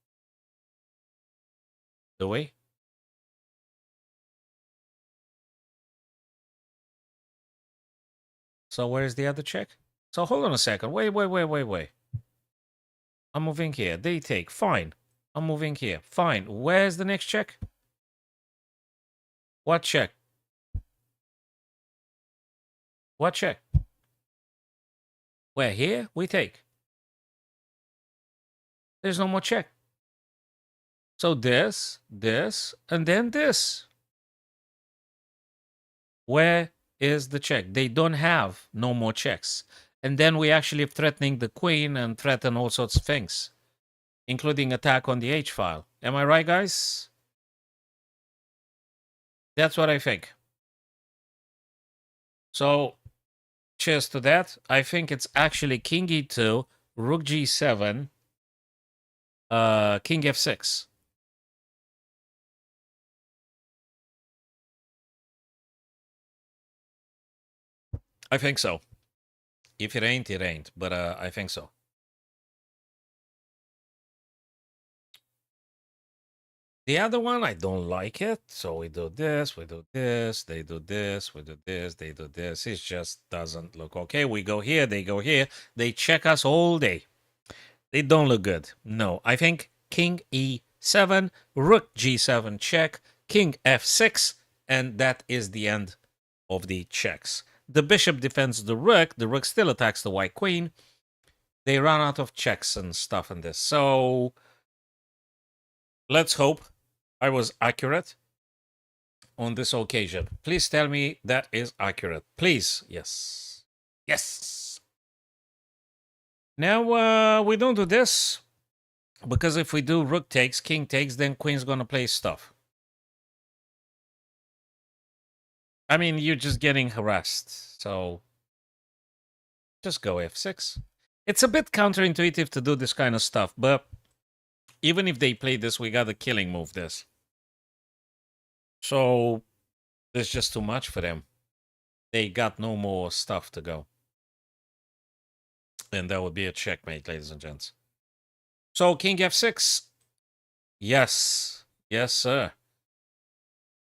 Do we? So where's the other check? So hold on a second. Wait. I'm moving here. They take. Fine. I'm moving here. Fine. Where's the next check? What check? What check? Where? Here? We take. There's no more check. So this, and then this. Where is the check? They don't have no more checks. And then we actually threatening the queen and threaten all sorts of things, including attack on the H file. Am I right, guys? That's what I think. So, cheers to that. I think it's actually king e2, rook g7, king f6. I think so. If it ain't, it ain't. But I think so. The other one, I don't like it. So we do this, we do this, they do this, we do this, they do this. It just doesn't look okay. We go here, they go here. They check us all day. They don't look good. No, I think king e7, rook g7 check, king f6, and that is the end of the checks. The bishop defends the rook still attacks the white queen. They run out of checks and stuff in this. So let's hope I was accurate on this occasion. Please tell me that is accurate. Please. Yes. Yes. Now, we don't do this because if we do rook takes, king takes, then queen's going to play stuff. I mean, you're just getting harassed. So just go f6. It's a bit counterintuitive to do this kind of stuff, but even if they play this, we got a killing move this. So there's just too much for them. They got no more stuff to go. And that would be a checkmate, ladies and gents. So king f6. Yes. Yes, sir.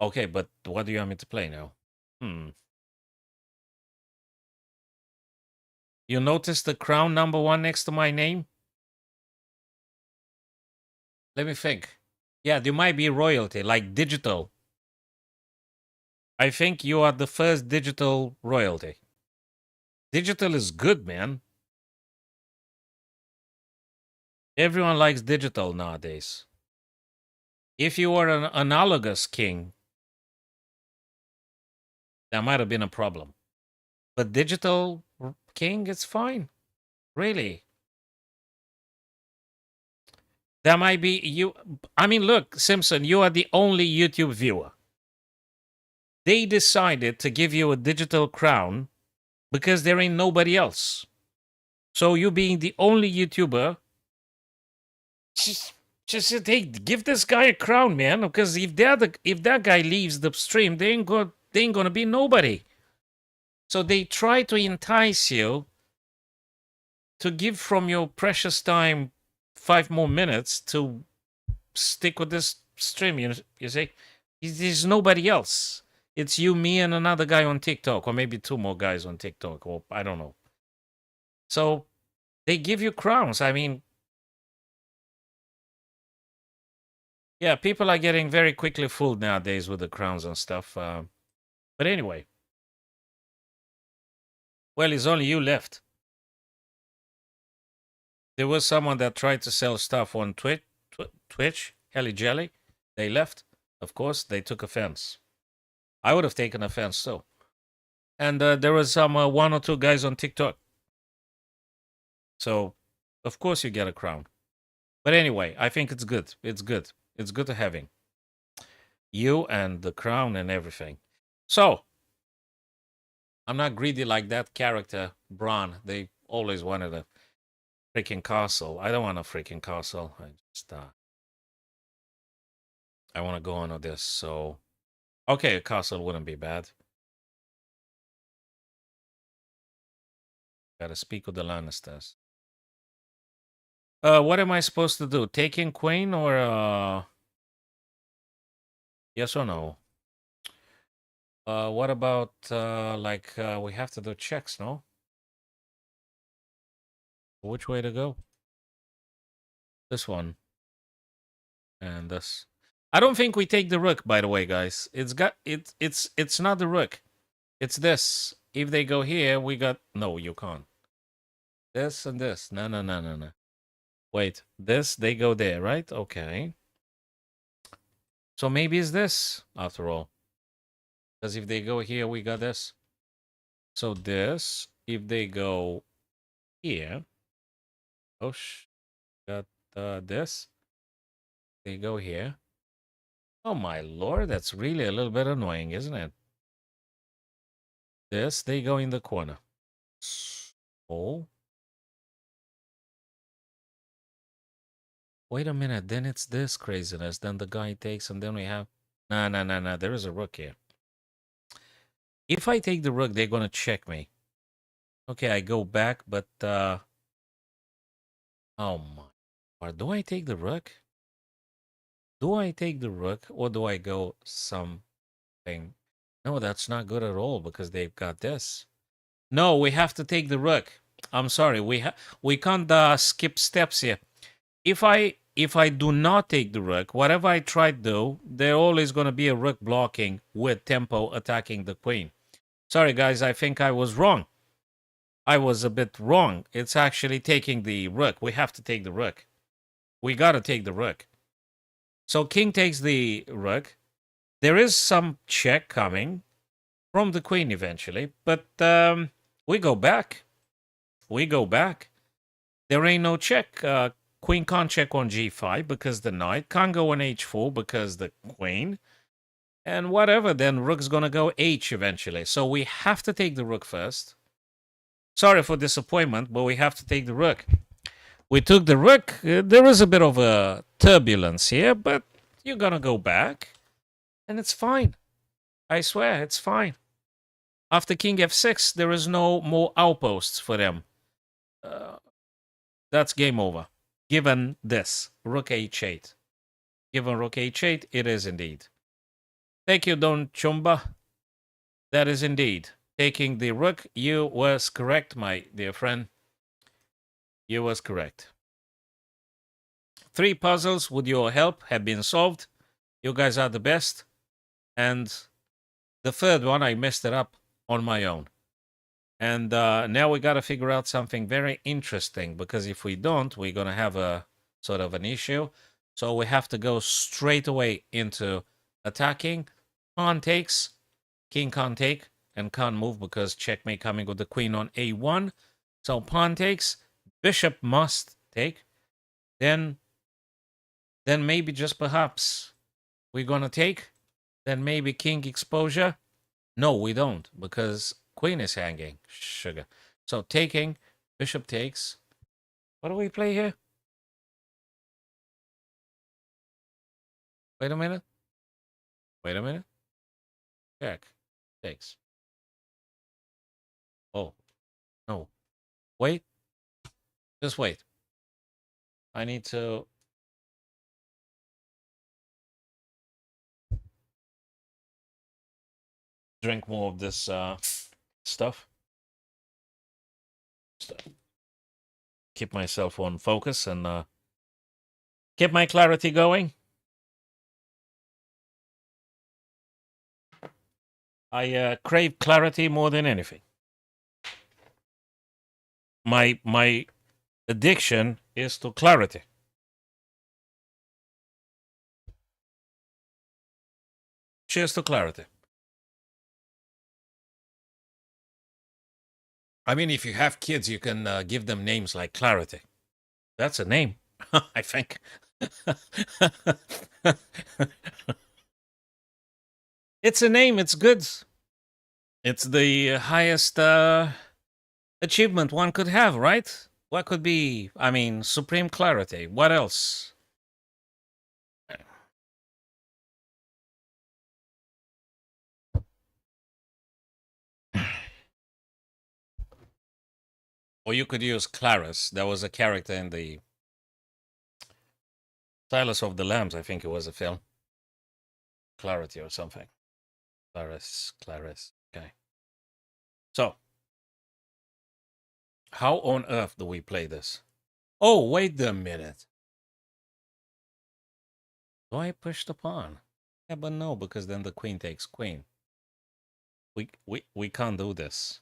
Okay, but what do you want me to play now? You notice the crown number 1 next to my name? Let me think. Yeah, there might be royalty, like digital. I think you are the first digital royalty. Digital is good, man. Everyone likes digital nowadays. If you were an analogous king, that might have been a problem. But digital king, it's fine. Really. That might be you. I mean, look, Simpson, you are the only YouTube viewer. They decided to give you a digital crown because there ain't nobody else. So you being the only YouTuber, just hey, give this guy a crown, man. Because if that guy leaves the stream, they ain't gonna be nobody. So they try to entice you to give from your precious time 5 more minutes to stick with this stream. You see, there's nobody else. It's you, me, and another guy on TikTok, or maybe 2 more guys on TikTok, or I don't know. So they give you crowns. I mean, yeah, people are getting very quickly fooled nowadays with the crowns and stuff. But anyway, well, it's only you left. There was someone that tried to sell stuff on Twitch, Helly Jelly. They left. Of course, they took offense. I would have taken offense too. And there was some 1 or 2 guys on TikTok. So, of course, you get a crown. But anyway, I think it's good. It's good. It's good to having you and the crown and everything. So, I'm not greedy like that character, Bron. They always wanted a freaking castle. I don't want a freaking castle. I want to go on with this. So, okay, a castle wouldn't be bad. Gotta speak with the Lannisters. What am I supposed to do? Taking queen or yes or no? What about like we have to do checks, no? Which way to go? This one. And this. I don't think we take the rook, by the way, guys. It's not the rook. It's this. If they go here, we got no, you can't. This and this. No, no, no, no, no. Wait, this, they go there, right? Okay. So maybe it's this, after all. Because if they go here, we got this. So this, if they go here. Oh, got this. They go here. Oh my lord, that's really a little bit annoying, isn't it? This, they go in the corner. Oh. Wait a minute, then it's this craziness. Then the guy takes, and then we have... Nah, nah, nah, nah, there is a rook here. If I take the rook, they're gonna check me. Okay, I go back, but, oh my... Or do I take the rook? Do I take the rook, or do I go something? No, that's not good at all, because they've got this. No, we have to take the rook. I'm sorry, we can't skip steps here. If I do not take the rook, whatever I try to do, there always going to be a rook blocking with tempo attacking the queen. Sorry, guys, I think I was wrong. I was a bit wrong. It's actually taking the rook. We have to take the rook. We got to take the rook. So king takes the rook. There is some check coming from the queen eventually, but we go back. We go back. There ain't no check. Queen can't check on g5 because the knight. Can't go on h4 because the queen. And whatever, then rook's gonna go h eventually. So we have to take the rook first. Sorry for disappointment, but we have to take the rook. We took the rook. There is a bit of a turbulence here, but you're gonna go back. And it's fine. I swear, it's fine. After king f6, there is no more outposts for them. That's game over. Given this, rook h8. Given rook h8, it is indeed. Thank you, Don Chumba. That is indeed. Taking the rook, you was correct, my dear friend. You was correct. 3 puzzles with your help have been solved. You guys are the best. And the third one, I messed it up on my own. And now we got to figure out something very interesting, because if we don't, we're going to have a sort of an issue. So we have to go straight away into attacking. Pawn takes, king can't take and can't move because checkmate coming with the queen on a1. So pawn takes, bishop must take. Then maybe just perhaps we're going to take. Then maybe king exposure. No, we don't, because queen is hanging. Sugar. So taking, bishop takes. What do we play here? Wait a minute. Wait a minute. Check. Takes. Oh. No. Wait. Just wait. I need to... drink more of this stuff. Keep myself on focus and keep my clarity going. I crave clarity more than anything. My addiction is to clarity. Cheers to clarity. I mean, if you have kids, you can give them names like Clarity. That's a name, I think. It's a name. It's good. It's the highest achievement one could have, right? What could be? I mean, supreme clarity. What else? Or you could use Clarus. There was a character in the Silence of the Lambs, I think it was a film. Clarity or something. Clarus. Okay. So, how on earth do we play this? Oh, wait a minute. Do I push the pawn? Yeah, but no, because then the queen takes queen. We can't do this.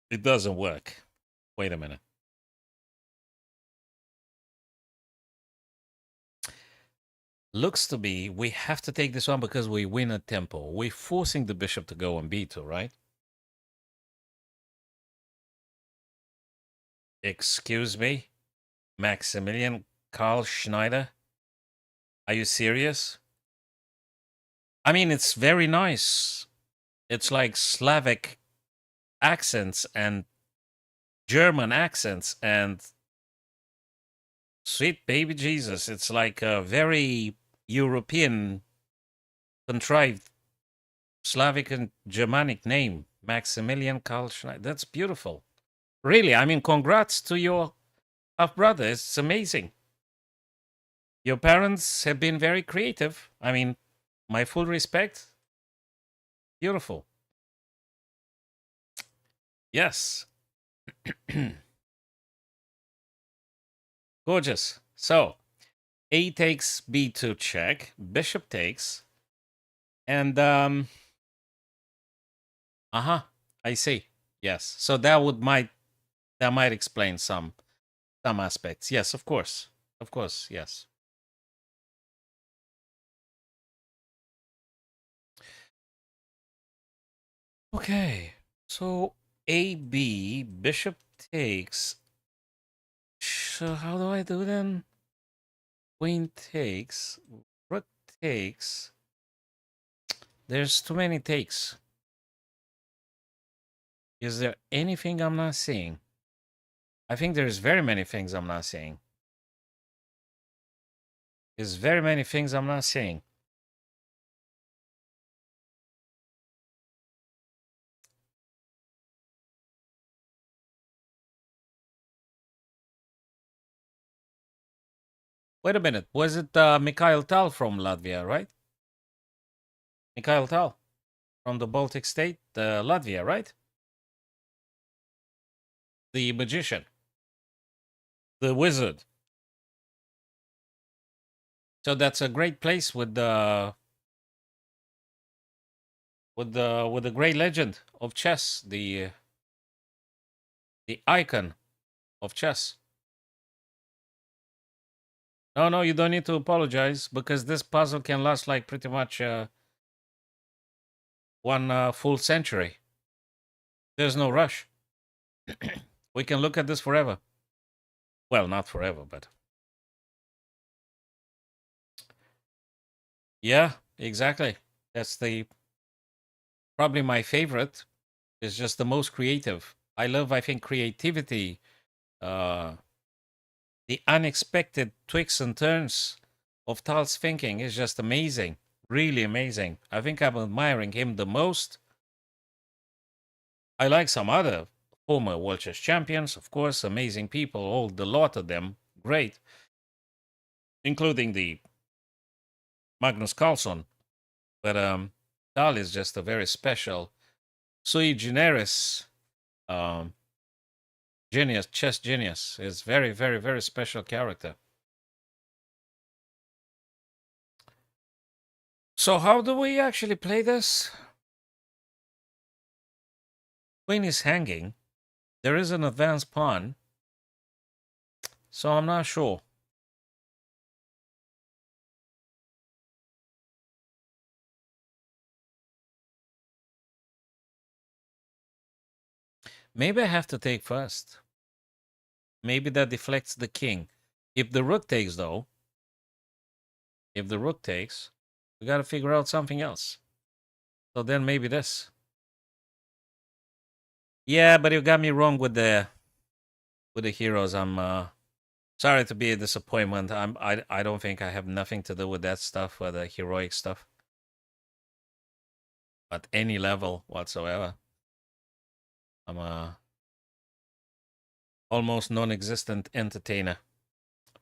It doesn't work. Wait a minute. Looks to be we have to take this one because we win at tempo. We're forcing the bishop to go on b2, right? Excuse me? Maximilian Karl Schneider? Are you serious? I mean, it's very nice. It's like Slavic accents and German accents and sweet baby Jesus. It's like a very European contrived Slavic and Germanic name. Maximilian Karl Schneider. That's beautiful. Really, I mean, congrats to your half brother. It's amazing. Your parents have been very creative. I mean, my full respect. Beautiful. Yes. Gorgeous. So, A takes B2 check, bishop takes, and I see. Yes. So that might explain some aspects. Yes, of course. Of course, yes. Okay. So AB, bishop takes. So how do I do then? Queen takes, rook takes. There's too many takes. Is there anything I'm not seeing? I think there's very many things I'm not seeing. There's very many things I'm not seeing. Wait a minute. Was it Mikhail Tal from Latvia, right? Mikhail Tal from the Baltic state, Latvia, right? The magician, the wizard. So that's a great place with the great legend of chess, the icon of chess. No, you don't need to apologize because this puzzle can last like pretty much one full century. There's no rush. We can look at this forever. Well, not forever, but yeah, exactly. That's the probably my favorite. Is just the most creative. I think, creativity, uh, the unexpected twists and turns of Tal's thinking is just amazing. Really amazing. I think I'm admiring him the most. I like some other former World Chess champions, of course, amazing people, all the lot of them, great, including the Magnus Carlsen. But Tal is just a very special, sui generis um, genius, chess genius. Is very, very, very special character. So how do we actually play this? Queen is hanging. There is an advanced pawn. So I'm not sure. Maybe I have to take first. Maybe that deflects the king. If the rook takes, though, if the rook takes, we got to figure out something else. So then maybe this. Yeah, but you got me wrong with the heroes. I'm sorry to be a disappointment. I don't think I have nothing to do with that stuff, or the heroic stuff, at any level whatsoever. I'm a almost non-existent entertainer,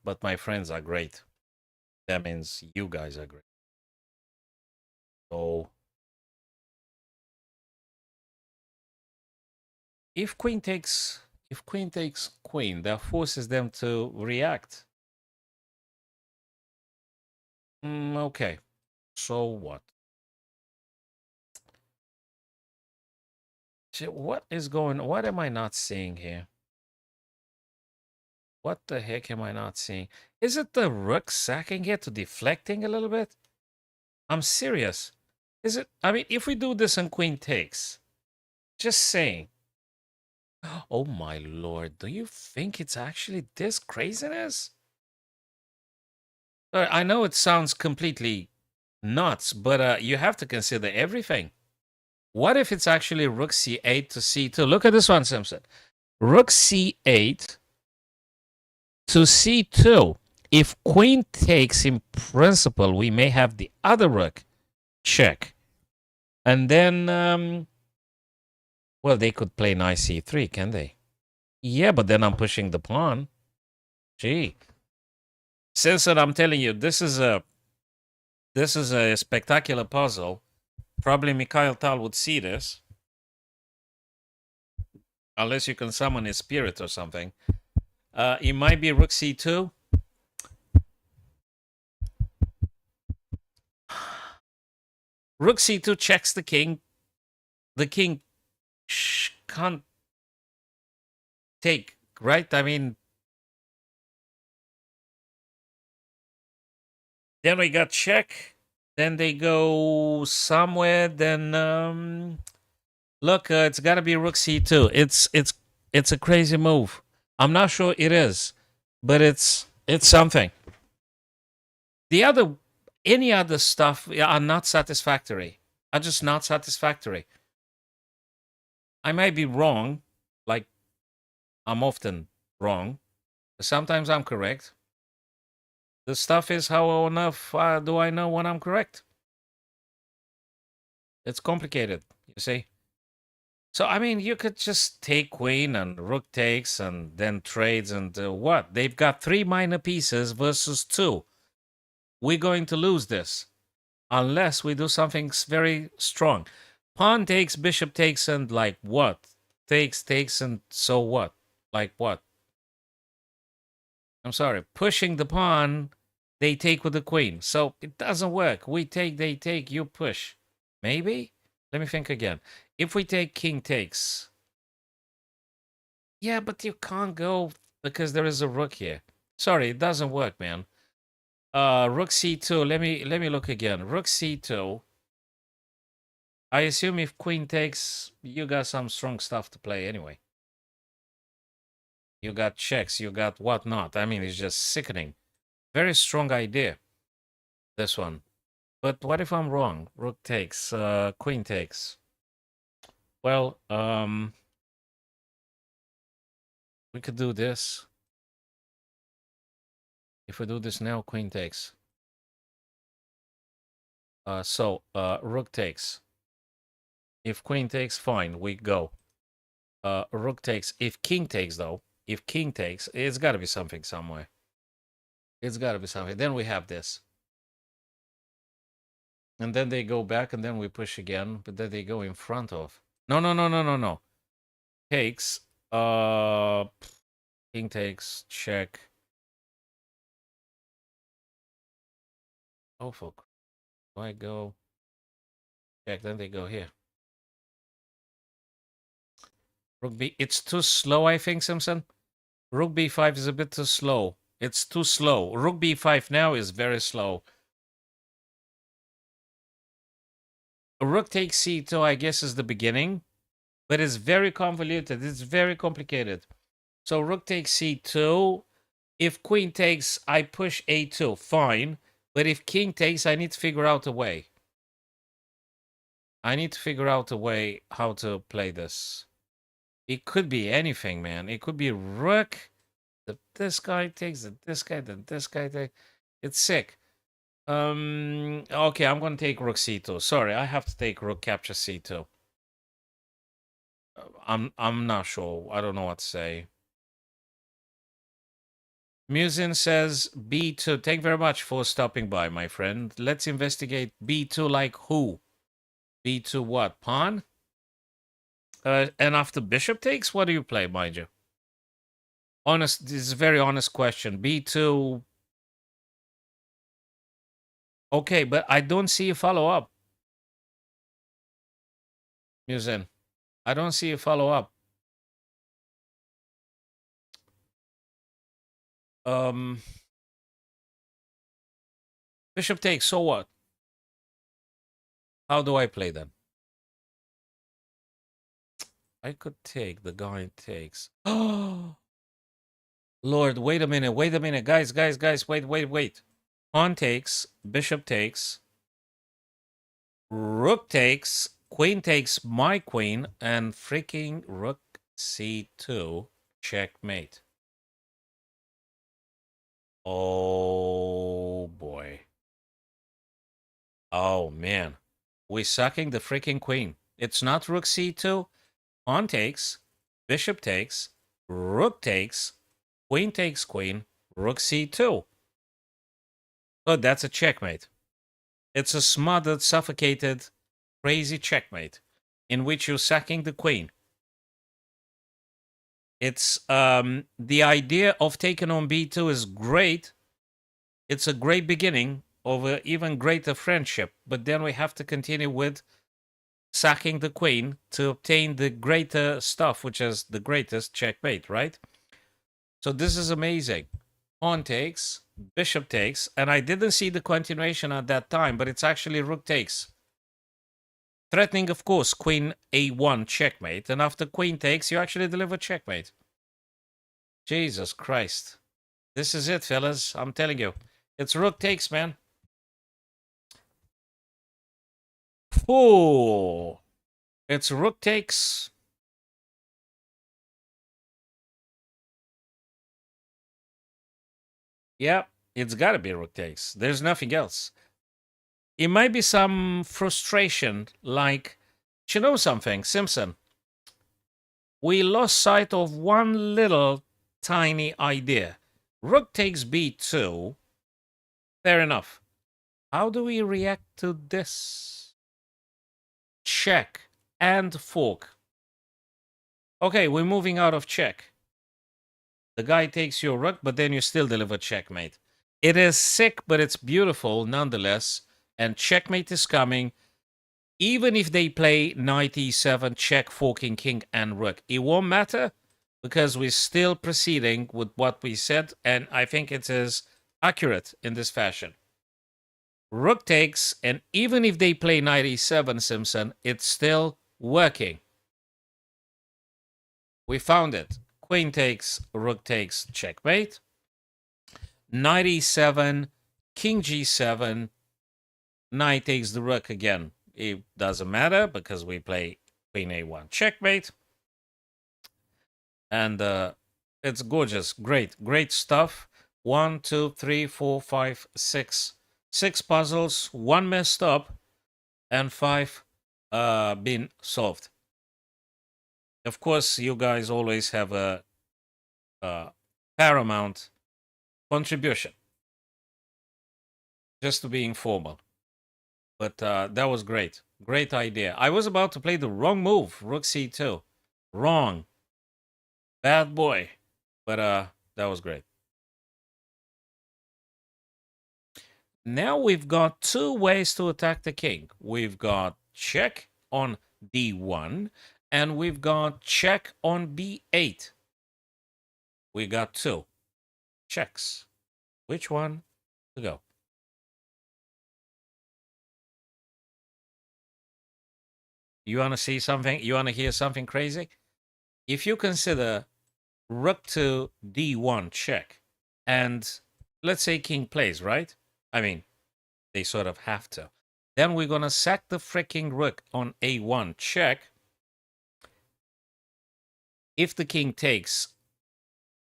but my friends are great. That means you guys are great. So if queen takes queen, that forces them to react. Okay. So what? What is going? What am I not seeing here? What the heck am I not seeing? Is it the rook sacking it to deflecting a little bit? I'm serious. Is it? I mean, if we do this and queen takes, just saying, Oh my lord, do you think it's actually this craziness? I know it sounds completely nuts, but you have to consider everything. What if it's actually rook c8 to c2? Look at this one, Simpson. Rook c8 to c2. If queen takes, in principle, we may have the other rook check. And then, well, they could play knight c3, can they? Yeah, but then I'm pushing the pawn. Gee. Simpson, I'm telling you, this is a spectacular puzzle. Probably Mikhail Tal would see this. Unless you can summon his spirit or something. It might be rook c2. Rook c2 checks the king. The king can't take, right? I mean, then we got check. Then they go somewhere. Then look, it's got to be rook c2. It's a crazy move. I'm not sure it is, but it's something. The other, any other stuff are not satisfactory. Are just not satisfactory. I might be wrong, like I'm often wrong. But sometimes I'm correct. The stuff is how enough do I know when I'm correct? It's complicated, you see. So, I mean, you could just take queen and rook takes and then trades and what? They've got 3 minor pieces versus 2. We're going to lose this unless we do something very strong. Pawn takes, bishop takes, and like what? Takes, and so what? Like what? I'm sorry. Pushing the pawn, they take with the queen. So it doesn't work. We take, they take, you push. Maybe? Let me think again. If we take king takes. Yeah, but you can't go because there is a rook here. Sorry, it doesn't work, man. Rook c2. Let me look again. Rook c2. I assume if queen takes, you got some strong stuff to play anyway. You got checks, you got whatnot. I mean, it's just sickening. Very strong idea, this one. But what if I'm wrong? Rook takes, queen takes. Well, we could do this. If we do this now, queen takes. Rook takes. If queen takes, fine, we go. Rook takes. If king takes, though, if king takes, it's got to be something somewhere. It's got to be something. Then we have this. And then they go back, and then we push again, but then they go in front of. No. Takes. King takes, check. Oh, fuck. Do I go? Check, then they go here. Rook B. It's too slow, I think, Simpson. Rook B5 is a bit too slow. It's too slow. Rook B5 now is very slow. Rook takes C2, I guess, is the beginning. But it's very convoluted. It's very complicated. So rook takes C2. If queen takes, I push A2. Fine. But if king takes, I need to figure out a way. I need to figure out a way how to play this. It could be anything, man. It could be rook. That this guy takes, that this guy, that this guy takes. It's sick. Okay, I'm gonna take rook c2. Sorry, I have to take rook capture c2. I'm not sure. I don't know what to say. Musin says b2. Thank you very much for stopping by, my friend. Let's investigate b2 like who? b2 what? Pawn? And after bishop takes, what do you play, mind you? Honest, this is a very honest question. b2. Okay, but I don't see a follow-up. Musin, I don't see a follow-up. Bishop takes, so what? How do I play then? I could take, the guy takes. Oh, Lord, wait a minute, guys, wait. Pawn takes, bishop takes, rook takes, queen takes my queen, and freaking rook c2, checkmate. Oh boy. Oh man. We're sucking the freaking queen. It's not rook c2, pawn takes, bishop takes, rook takes, queen, rook c2. Oh, that's a checkmate. It's a smothered, suffocated, crazy checkmate in which you're sacking the queen. It's the idea of taking on b2 is great. It's a great beginning of an even greater friendship, but then we have to continue with sacking the queen to obtain the greater stuff, which is the greatest checkmate, right? So this is amazing. Pawn takes, bishop takes, and I didn't see the continuation at that time, but it's actually rook takes. Threatening, of course, queen a1 checkmate, and after queen takes, you actually deliver checkmate. Jesus Christ. This is it, fellas. I'm telling you. It's rook takes, man. Oh, it's rook takes. Yeah, it's got to be rook takes. There's nothing else. It might be some frustration, like, you know something, Simpson? We lost sight of one little tiny idea. Rook takes b2. Fair enough. How do we react to this? Check and fork. Okay, we're moving out of check. The guy takes your rook, but then you still deliver checkmate. It is sick, but it's beautiful nonetheless. And checkmate is coming. Even if they play knight e7, check, forking king and rook. It won't matter because we're still proceeding with what we said. And I think it is accurate in this fashion. Rook takes, and even if they play knight e7, Simpson, it's still working. We found it. Queen takes, rook takes, checkmate. Knight e7, king g7, knight takes the rook again. It doesn't matter because we play queen a1, checkmate. And it's gorgeous. Great stuff. 1, 2, 3, 4, 5, 6. 6 puzzles, 1 messed up, and 5 been solved. Of course, you guys always have a paramount contribution, just to be informal. But that was great. Great idea. I was about to play the wrong move, rook c2. Wrong. Bad boy. But that was great. Now we've got 2 ways to attack the king. We've got check on d1, and we've got check on b8. We got 2 checks. Which one to go? You want to see something? You want to hear something crazy? If you consider rook to d1 check, and let's say king plays, right? I mean, they sort of have to. Then we're going to sack the freaking rook on a1 check. If the king takes,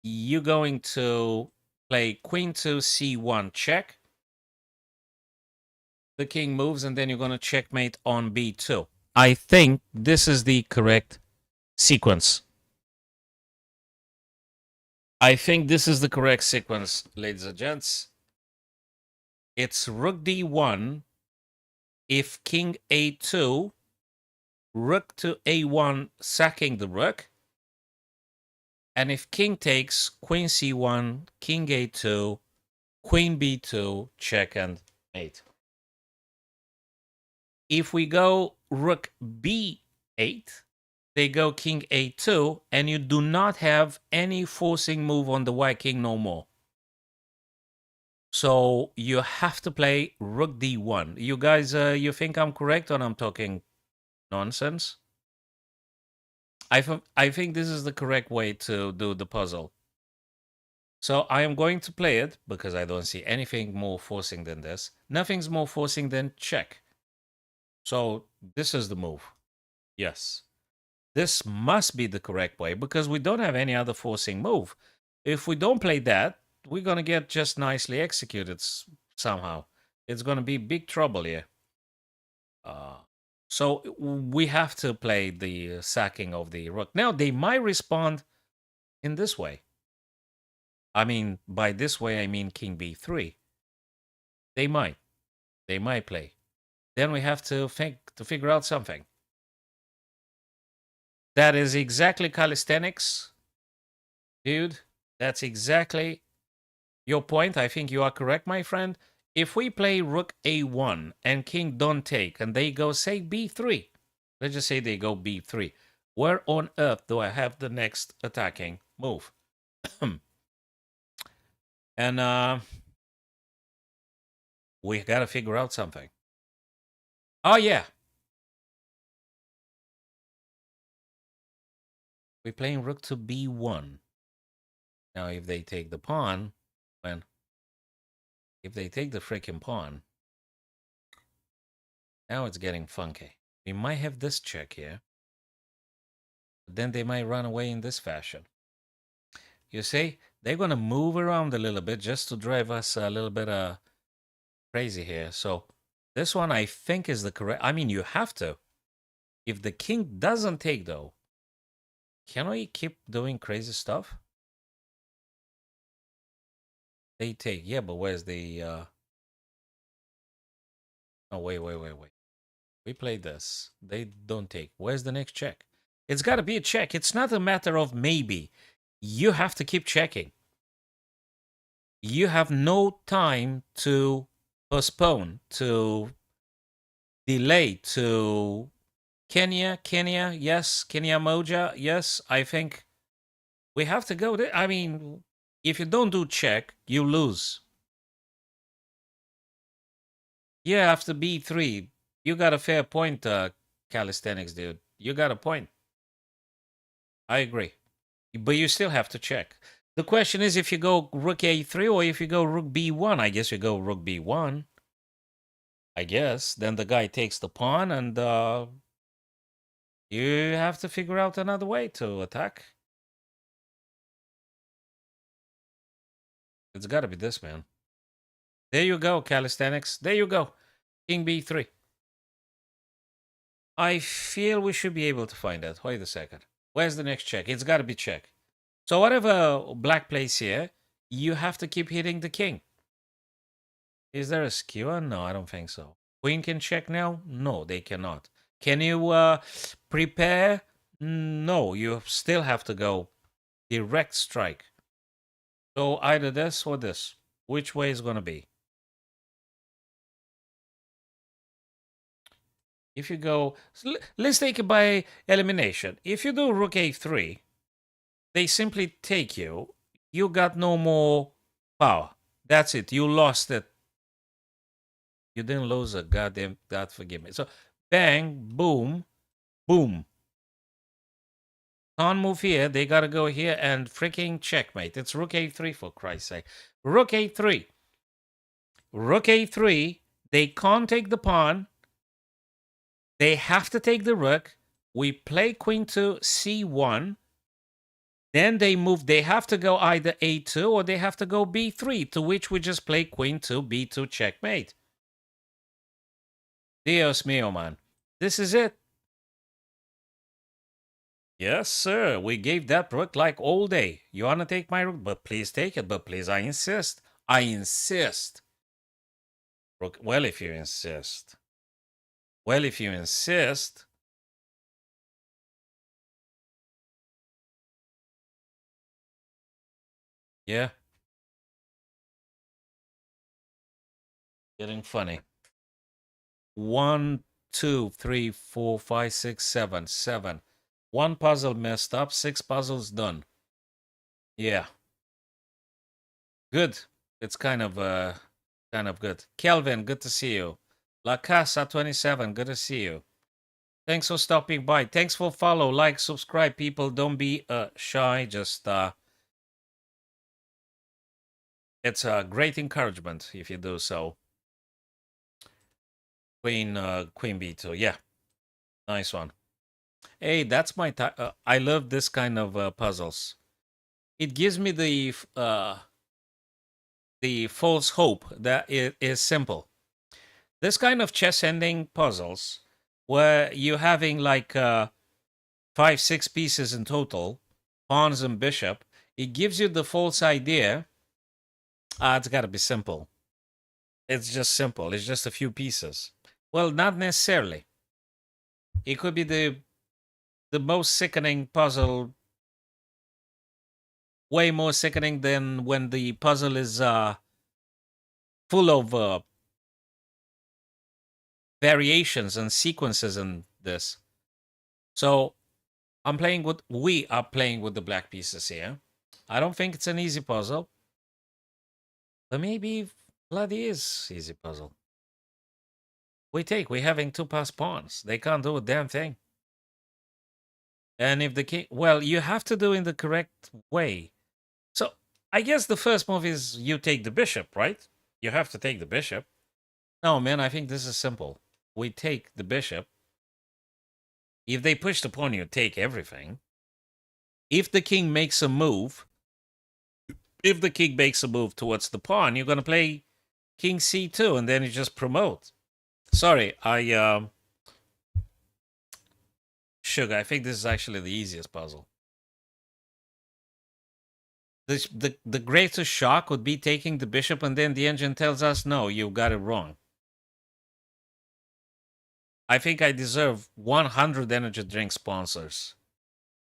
you're going to play queen to c1 check. The king moves, and then you're going to checkmate on b2. I think this is the correct sequence. I think this is the correct sequence, ladies and gents. It's rook d1. If king a2, rook to a1, sacking the rook. And if king takes, queen c1, king a2, queen b2, check and mate. If we go rook b8, they go king a2, and you do not have any forcing move on the white king no more. So you have to play rook d1. You guys, you think I'm correct or I'm talking nonsense? I think this is the correct way to do the puzzle. So I am going to play it because I don't see anything more forcing than this. Nothing's more forcing than check. So this is the move. Yes. This must be the correct way because we don't have any other forcing move. If we don't play that, we're going to get just nicely executed somehow. It's going to be big trouble here. Uh, so we have to play the sacking of the rook. Now, they might respond in this way. I mean, by this way, I mean king b3. They might. They might play. Then we have to think to figure out something. That is exactly calisthenics, dude. That's exactly your point. I think you are correct, my friend. If we play rook a1 and king don't take and they go, say, b3, let's just say they go b3, where on earth do I have the next attacking move? And we got to figure out something. Oh, yeah. We're playing rook to b1. Now, if they take the pawn, if they take the freaking pawn, now it's getting funky. We might have this check here. But then they might run away in this fashion. You see, they're going to move around a little bit just to drive us a little bit crazy here. So this one I think is the correct. I mean, you have to. If the king doesn't take, though, can we keep doing crazy stuff? They take. Yeah, but where's the... Oh, wait. We played this. They don't take. Where's the next check? It's got to be a check. It's not a matter of maybe. You have to keep checking. You have no time to postpone, to delay, to Kenya, yes, Kenya Moja, yes. I think we have to go there. I mean, if you don't do check, you lose. Yeah, after B3, you got a fair point, calisthenics, dude. You got a point. I agree. But you still have to check. The question is if you go rook a3 or if you go rook b1. I guess you go rook b1. I guess. Then the guy takes the pawn and you have to figure out another way to attack. It's got to be this, man. There you go, calisthenics. There you go. King b3. I feel we should be able to find that. Wait a second. Where's the next check? It's got to be check. So whatever black plays here, you have to keep hitting the king. Is there a skewer? No, I don't think so. Queen can check now? No, they cannot. Can you prepare? No, you still have to go direct strike. So either this or this. Which way is going to be? If you go, let's take it by elimination. If you do rook a3, they simply take you. You got no more power. That's it. You lost it. You didn't lose a goddamn, God forgive me. So bang, boom, boom. Can't move here. They got to go here and freaking checkmate. It's rook a3 for Christ's sake. Rook a3. Rook a3. They can't take the pawn. They have to take the rook. We play queen to c1. Then they move. They have to go either a2 or they have to go b3, to which we just play queen to b2 checkmate. Dios mío, man. This is it. Yes, sir. We gave that rook like all day. You want to take my rook? But please take it. But please, I insist. I insist. Rook. Well, if you insist. Well, if you insist. Yeah. Getting funny. 1, 2, 3, 4, 5, 6, 7. 7. One puzzle messed up. 6 puzzles done. Yeah. Good. It's kind of good. Kelvin, good to see you. La Casa 27, good to see you. Thanks for stopping by. Thanks for follow, like, subscribe, people. Don't be shy. Just it's a great encouragement if you do so. Queen B2. Yeah, nice one. Hey, that's my I love this kind of puzzles. It gives me the false hope that it is simple. This kind of chess ending puzzles where you're having like 5, 6 pieces in total, pawns and bishop, it gives you the false idea. It's got to be simple. It's just simple. It's just a few pieces. Well, not necessarily. It could be the most sickening puzzle, way more sickening than when the puzzle is full of variations and sequences in this. So we are playing with the black pieces here. I don't think it's an easy puzzle. But maybe bloody is easy puzzle. We're having 2 pass pawns. They can't do a damn thing. And if the king, well, you have to do in the correct way. So I guess the first move is you take the bishop, right? You have to take the bishop. No, man, I think this is simple. We take the bishop. If they push the pawn, you take everything. If the king makes a move, towards the pawn, you're going to play king c2, and then you just promote. Sorry, Sugar, I think this is actually the easiest puzzle. The greatest shock would be taking the bishop, and then the engine tells us, no, you got it wrong. I think I deserve 100 energy drink sponsors.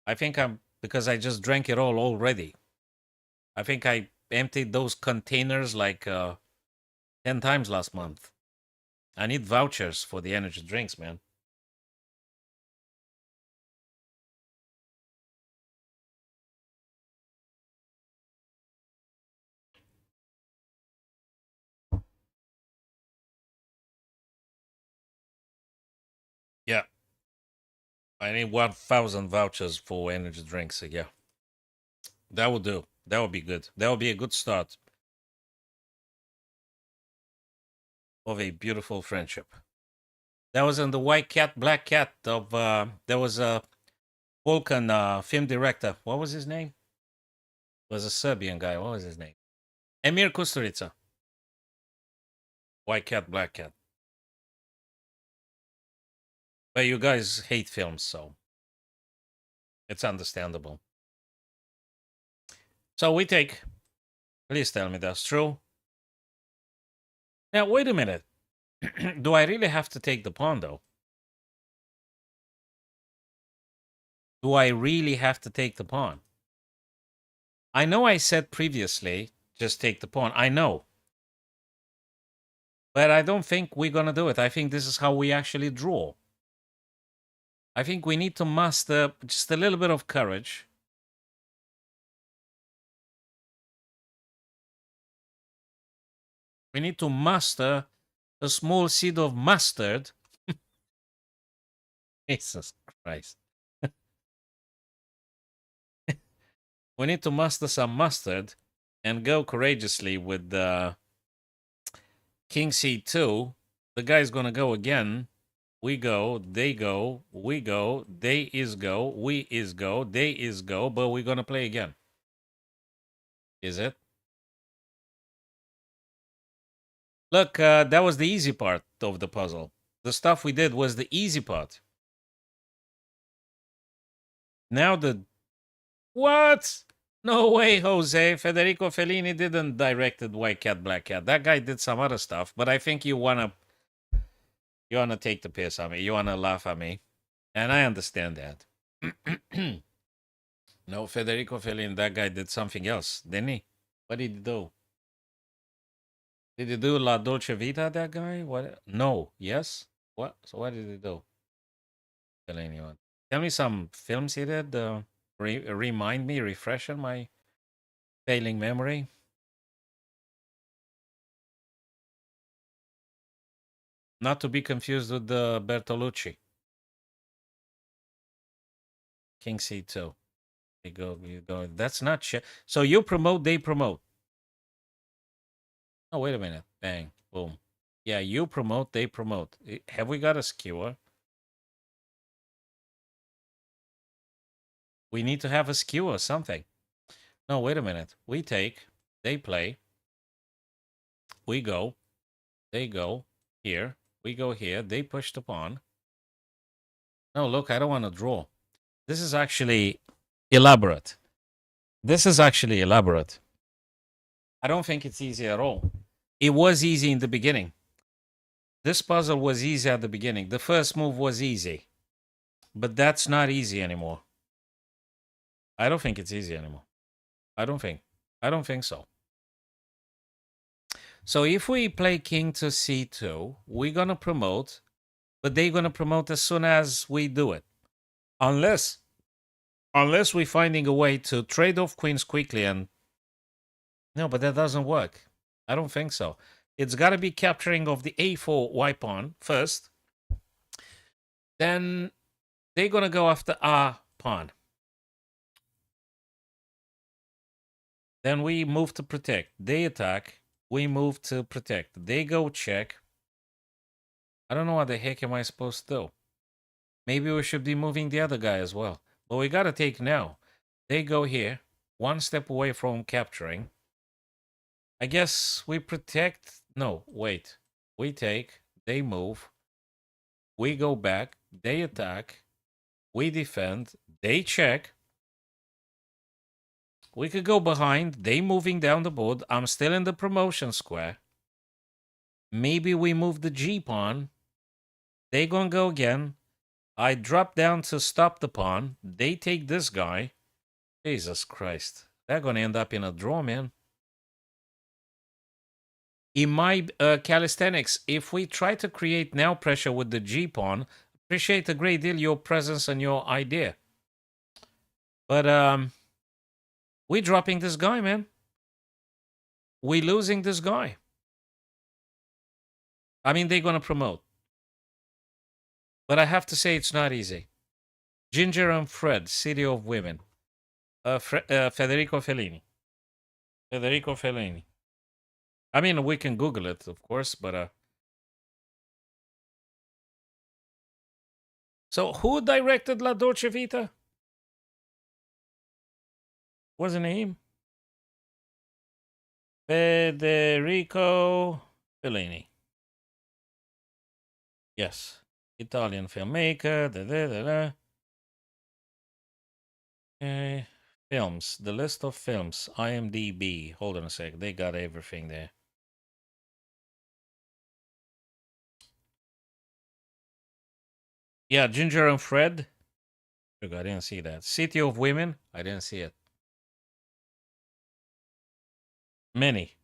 I think because I just drank it all already. I think I emptied those containers like 10 times last month. I need vouchers for the energy drinks, man. Yeah. I need 1,000 vouchers for energy drinks. So yeah. That will do. That would be good. That would be a good start of a beautiful friendship. That was in the White Cat, Black Cat of, there was a Vulcan film director. What was his name? It was a Serbian guy. What was his name? Emir Kusturica. White Cat, Black Cat. But you guys hate films, so it's understandable. So we take. Please tell me that's true. Now, wait a minute. Do I really have to take the pawn, though? Do I really have to take the pawn? I know I said previously, just take the pawn. I know. But I don't think we're going to do it. I think this is how we actually draw. I think we need to muster just a little bit of courage. We need to muster a small seed of mustard. Jesus Christ. We need to muster some mustard and go courageously with King C2. The guy's going to go again. We go, they go, we go, they is go, we is go, they is go, but we're going to play again. Is it? Look, that was the easy part of the puzzle. The stuff we did was the easy part. Now the... What? No way, Jose. Federico Fellini didn't directed White Cat, Black Cat. That guy did some other stuff, but I think you wanna take the piss on me. You wanna laugh at me. And I understand that. No, Federico Fellini, that guy did something else, didn't he? What did he do? Did he do La Dolce Vita, that guy? What? No. Yes? What? So what did he do? Fellini. Tell me some films he did. Remind me, refreshen my failing memory. Not to be confused with the Bertolucci. King C2. You go. That's not check. So you promote, they promote. Oh, wait a minute. Bang. Boom. Yeah, you promote, they promote. Have we got a skewer? We need to have a skewer or something. No, wait a minute. We take, they play, we go, they go here, we go here, they push the pawn. No, look, I don't want to draw. This is actually elaborate. This is actually elaborate. I don't think it's easy at all. It was easy in the beginning. This puzzle was easy at the beginning. The first move was easy. But that's not easy anymore. I don't think it's easy anymore. I don't think. I don't think so. So if we play king to c2, we're going to promote, but they're going to promote as soon as we do it. Unless we're finding a way to trade off queens quickly and... No, but that doesn't work. I don't think so. It's got to be capturing of the a4 white pawn first. Then they're going to go after our pawn. Then we move to protect. They attack. We move to protect. They go check. I don't know what the heck am I supposed to do. Maybe we should be moving the other guy as well. But we got to take now. They go here. One step away from capturing. I guess we protect. No, wait. We take. They move. We go back. They attack. We defend. They check. We could go behind. They moving down the board. I'm still in the promotion square. Maybe we move the G pawn. They gonna go again. I drop down to stop the pawn. They take this guy. Jesus Christ. They're gonna end up in a draw, man. In my calisthenics, if we try to create now pressure with the G pawn, appreciate a great deal your presence and your idea. But we dropping this guy, man. We losing this guy. I mean, they're gonna promote. But I have to say it's not easy. Ginger and Fred, City of Women. Federico Fellini. Federico Fellini. I mean, we can Google it, of course, but... So, who directed La Dolce Vita? Wasn't him? Federico Fellini. Yes. Italian filmmaker. Okay. Films. The list of films. IMDb. Hold on a sec. They got everything there. Yeah, Ginger and Fred. I didn't see that. City of Women. I didn't see it. Many.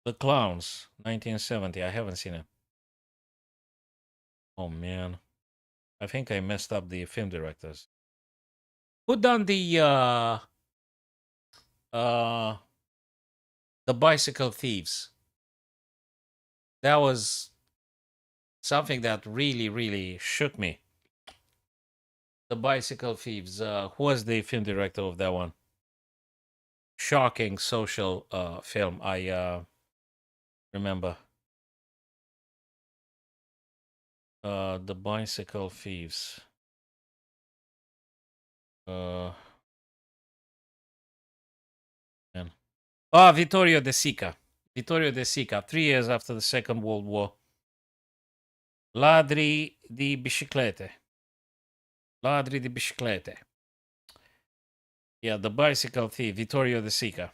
The Clowns. 1970. I haven't seen it. Oh, man. I think I messed up the film directors. Who done the Bicycle Thieves? That was something that really, really shook me. The Bicycle Thieves. Who was the film director of that one? Shocking social film. I remember. The Bicycle Thieves. Man. Vittorio De Sica. Vittorio De Sica, 3 years after the Second World War. Ladri di biciclette. Ladri di biciclette. Yeah, The Bicycle Thief, Vittorio De Sica.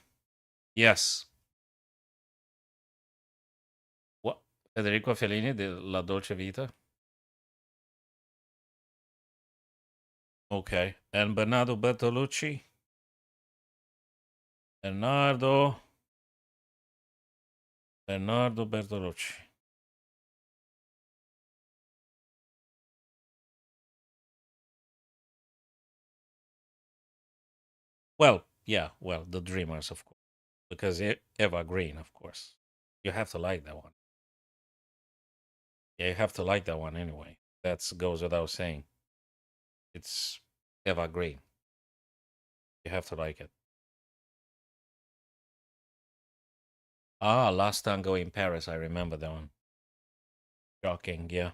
Yes. What? Federico Fellini, La Dolce Vita. Okay. And Bernardo Bertolucci. Bernardo Bertolucci. Well, yeah, well, The Dreamers, of course. Because Eva Green, of course. You have to like that one. Yeah, you have to like that one anyway. That goes without saying. It's evergreen. You have to like it. Ah, last tango in Paris. I remember that one. Shocking. Yeah.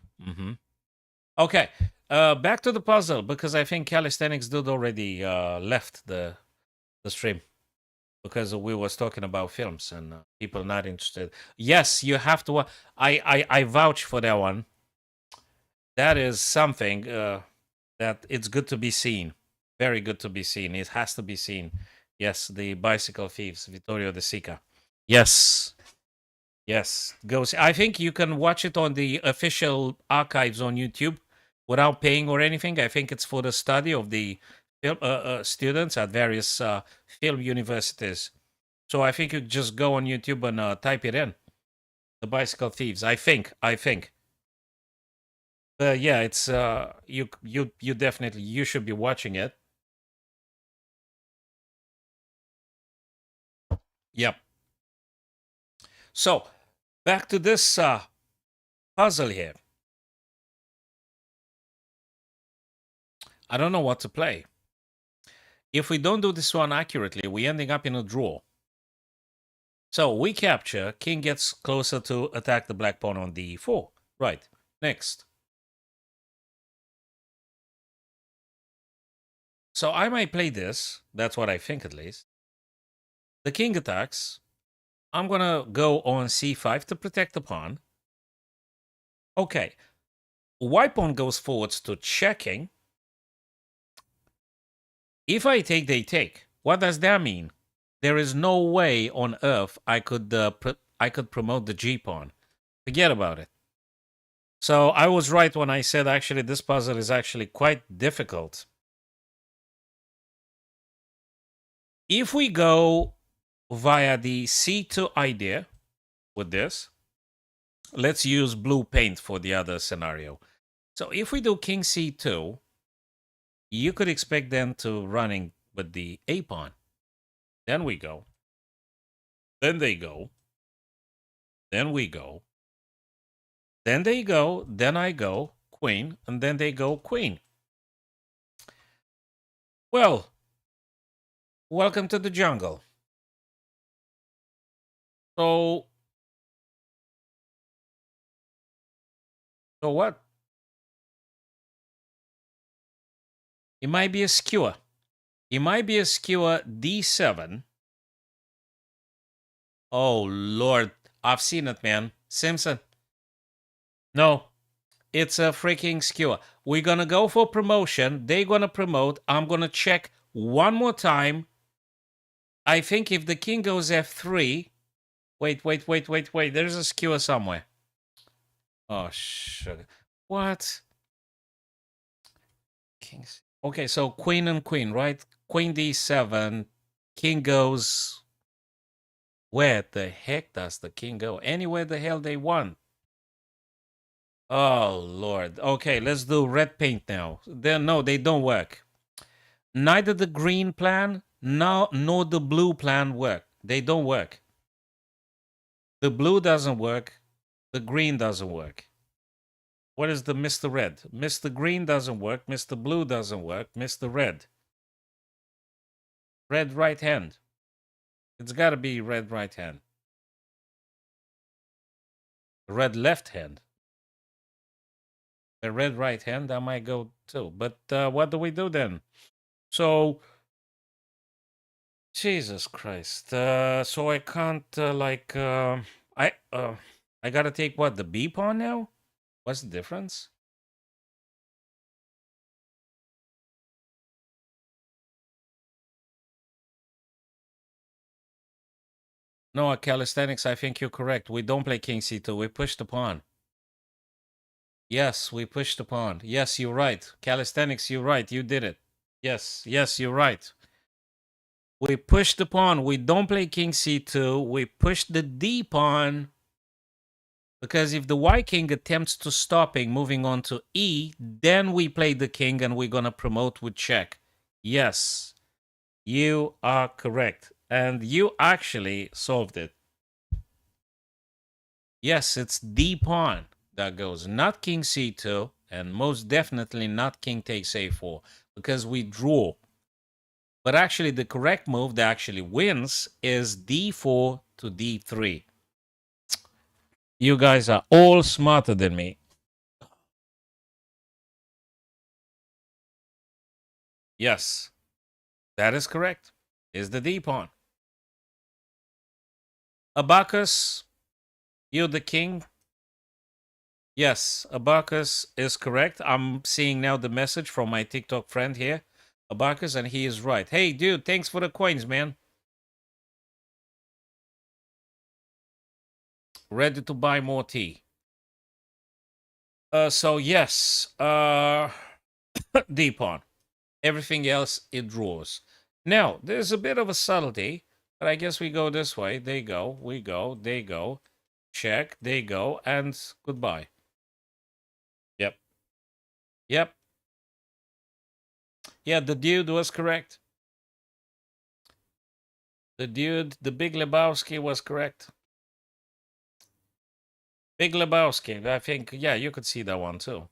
Okay. Back to the puzzle because I think calisthenics dude already left the stream because we was talking about films and people not interested. Yes, you have to. I vouch for that one. That is something that it's good to be seen. Very good to be seen. It has to be seen. Yes, the bicycle thieves, Vittorio De Sica. Yes, yes. Go see. I think you can watch it on the official archives on YouTube without paying or anything. I think it's for the study of the film, students at various film universities. So I think you just go on YouTube and type it in. The bicycle thieves. I think. Yeah, it's you definitely you should be watching it. Yep. So back to this puzzle here. I don't know what to play. If we don't do this one accurately, we're ending up in a draw. So we capture, king gets closer to attack the black pawn on d4. Right, next. So I might play this, that's what I think at least. The king attacks. I'm gonna go on c5 to protect the pawn. Okay, white pawn goes forwards to checking. If I take, they take. What does that mean? There is no way on earth I could promote the G pawn. Forget about it. So I was right when I said actually this puzzle is actually quite difficult. If we go via the C2 idea with this, let's use blue paint for the other scenario. So if we do king C2, you could expect them to running with the A pawn. Then we go. Then they go. Then we go. Then they go. Then I go. Queen. And then they go queen. Well, welcome to the jungle. So what? It might be a skewer. It might be a skewer d7. Oh, Lord. I've seen it, man. Simpson. No, it's a freaking skewer. We're going to go for promotion. They're going to promote. I'm going to check one more time. I think if the king goes f3... Wait. There's a skewer somewhere. Oh, sugar. What? Kings. Okay, so queen and queen, right? Queen d7. King goes... Where the heck does the king go? Anywhere the hell they want. Oh, Lord. Okay, let's do red paint now. No, they don't work. Neither the green plan nor the blue plan work. They don't work. The blue doesn't work. The green doesn't work. What is the Mr. Red? Mr. Green doesn't work. Mr. Blue doesn't work. Mr. Red. Red right hand. It's got to be red right hand. Red left hand. The red right hand, I might go too. But what do we do then? So, Jesus Christ. So I can't I gotta take what, the B pawn now? What's the difference? No, at calisthenics, I think you're correct. We don't play king c2. We push the pawn. Yes, we push the pawn. Yes, you're right. Calisthenics, you're right. You did it. Yes, you're right. We push the pawn. We don't play king c2. We push the d pawn. Because if the white king attempts to stopping, moving on to e, then we play the king and we're going to promote with check. Yes, you are correct. And you actually solved it. Yes, it's d pawn that goes, not king c2. and most definitely not king takes a4 because we draw. But actually, the correct move that actually wins is d4 to d3. You guys are all smarter than me. Yes, that is correct. Is the d pawn. Abacus, you're the king. Yes, Abacus is correct. I'm seeing now the message from my TikTok friend here, Abacus, and he is right. Hey, dude, thanks for the coins, man. Ready to buy more tea. So yes, D pawn. Everything else it draws. Now there's a bit of a subtlety, but I guess we go this way. They go, we go, they go. Check, they go, and goodbye. Yep. Yep. Yeah, the dude was correct. The dude, the Big Lebowski was correct. Big Lebowski, I think, yeah, you could see that one too.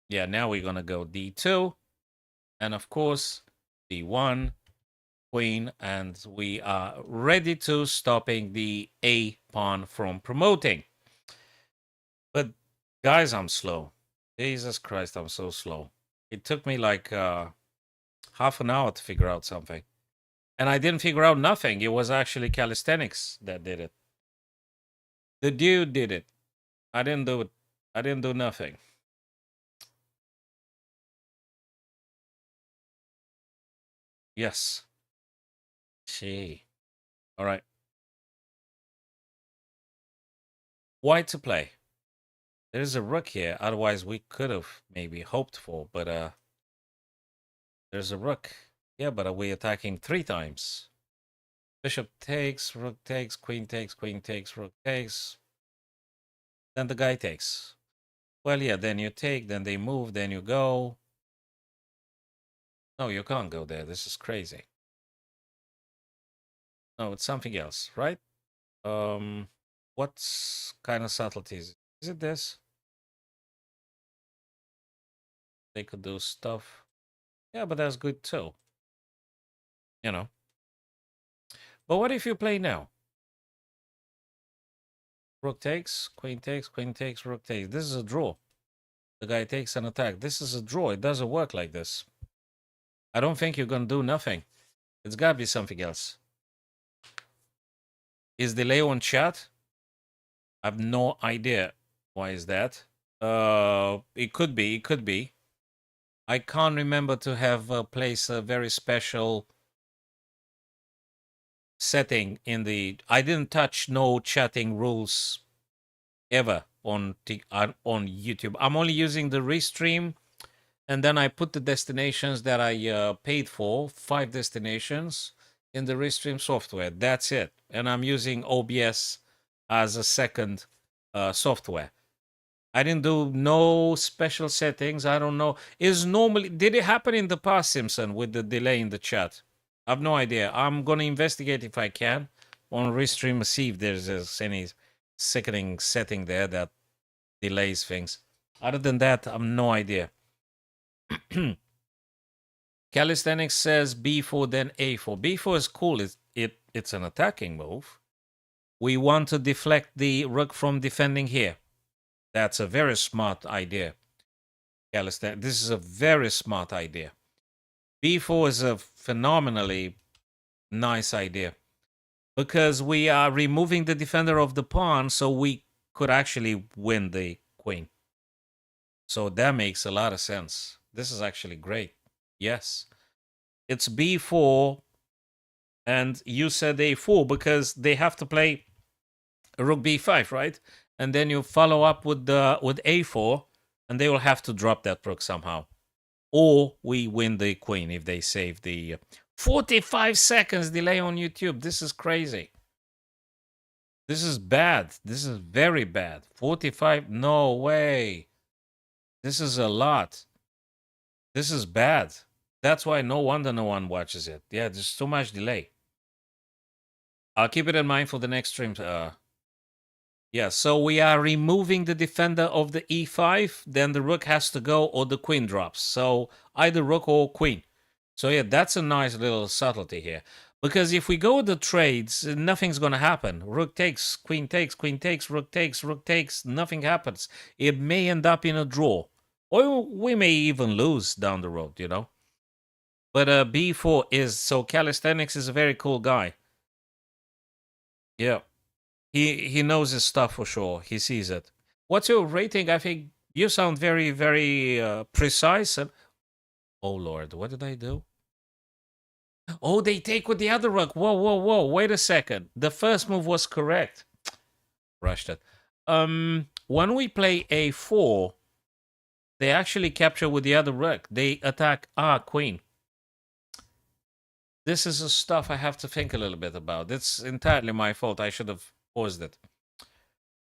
Yeah, now we're gonna go D2, and of course, D1, Queen, and we are ready to stopping the A pawn from promoting. But guys, I'm slow. Jesus Christ, I'm so slow. It took me like half an hour to figure out something. And I didn't figure out nothing. It was actually calisthenics that did it. The dude did it. I didn't do it. I didn't do nothing. Yes. See. All right. White to play. There's a rook here. Otherwise, we could have maybe hoped for. But there's a rook. Yeah, but are we attacking 3 times? Bishop takes, rook takes, queen takes, rook takes. Then the guy takes. Well, yeah, then you take, then they move, then you go. No, you can't go there. This is crazy. No, it's something else, right? What's kind of subtleties? Is it this? They could do stuff. Yeah, but that's good too. You know. But what if you play now? Rook takes, queen takes, rook takes. This is a draw. The guy takes an attack. This is a draw. It doesn't work like this. I don't think you're gonna do nothing. It's gotta be something else. Is delay on chat? I have no idea. Why is that? It could be. It could be. I can't remember to have placed a very special setting in the. I didn't touch no chatting rules ever on YouTube. I'm only using the restream, and then I put the destinations that I paid for, 5 destinations in the restream software. That's it, and I'm using OBS as a second software. I didn't do no special settings. I don't know. Did it happen in the past, Simpson, with the delay in the chat? I have no idea. I'm gonna investigate if I can on Restream, see if there's any sickening setting there that delays things. Other than that, I have no idea. Calisthenics says B4 then A4. B4 is cool. It's an attacking move. We want to deflect the rook from defending here. That's a very smart idea. Calisthenics. This is a very smart idea. B4 is a phenomenally nice idea because we are removing the defender of the pawn, so we could actually win the queen. So that makes a lot of sense. This is actually great. Yes. It's B4 and you said A4 because they have to play rook B5, right? And then you follow up with A4 and they will have to drop that rook somehow. Or we win the queen if they save the 45 seconds delay on YouTube. This is crazy. This is bad. This is very bad. 45, no way. This is a lot. This is bad. That's why no wonder no one watches it. Yeah, there's too much delay. I'll keep it in mind for the next stream, Yeah, so we are removing the defender of the e5, then the rook has to go or the queen drops. So either rook or queen. So yeah, that's a nice little subtlety here. Because if we go with the trades, nothing's going to happen. Rook takes, queen takes, queen takes, rook takes, nothing happens. It may end up in a draw. Or we may even lose down the road, you know. But b4 is, so calisthenics is a very cool guy. Yeah. He knows his stuff for sure. He sees it. What's your rating? I think you sound very, very precise. And oh Lord, what did I do? Oh, they take with the other rook. Whoa, whoa, whoa! Wait a second. The first move was correct. Rushed it. When we play a4, they actually capture with the other rook. They attack queen. This is the stuff I have to think a little bit about. It's entirely my fault. I should have paused it.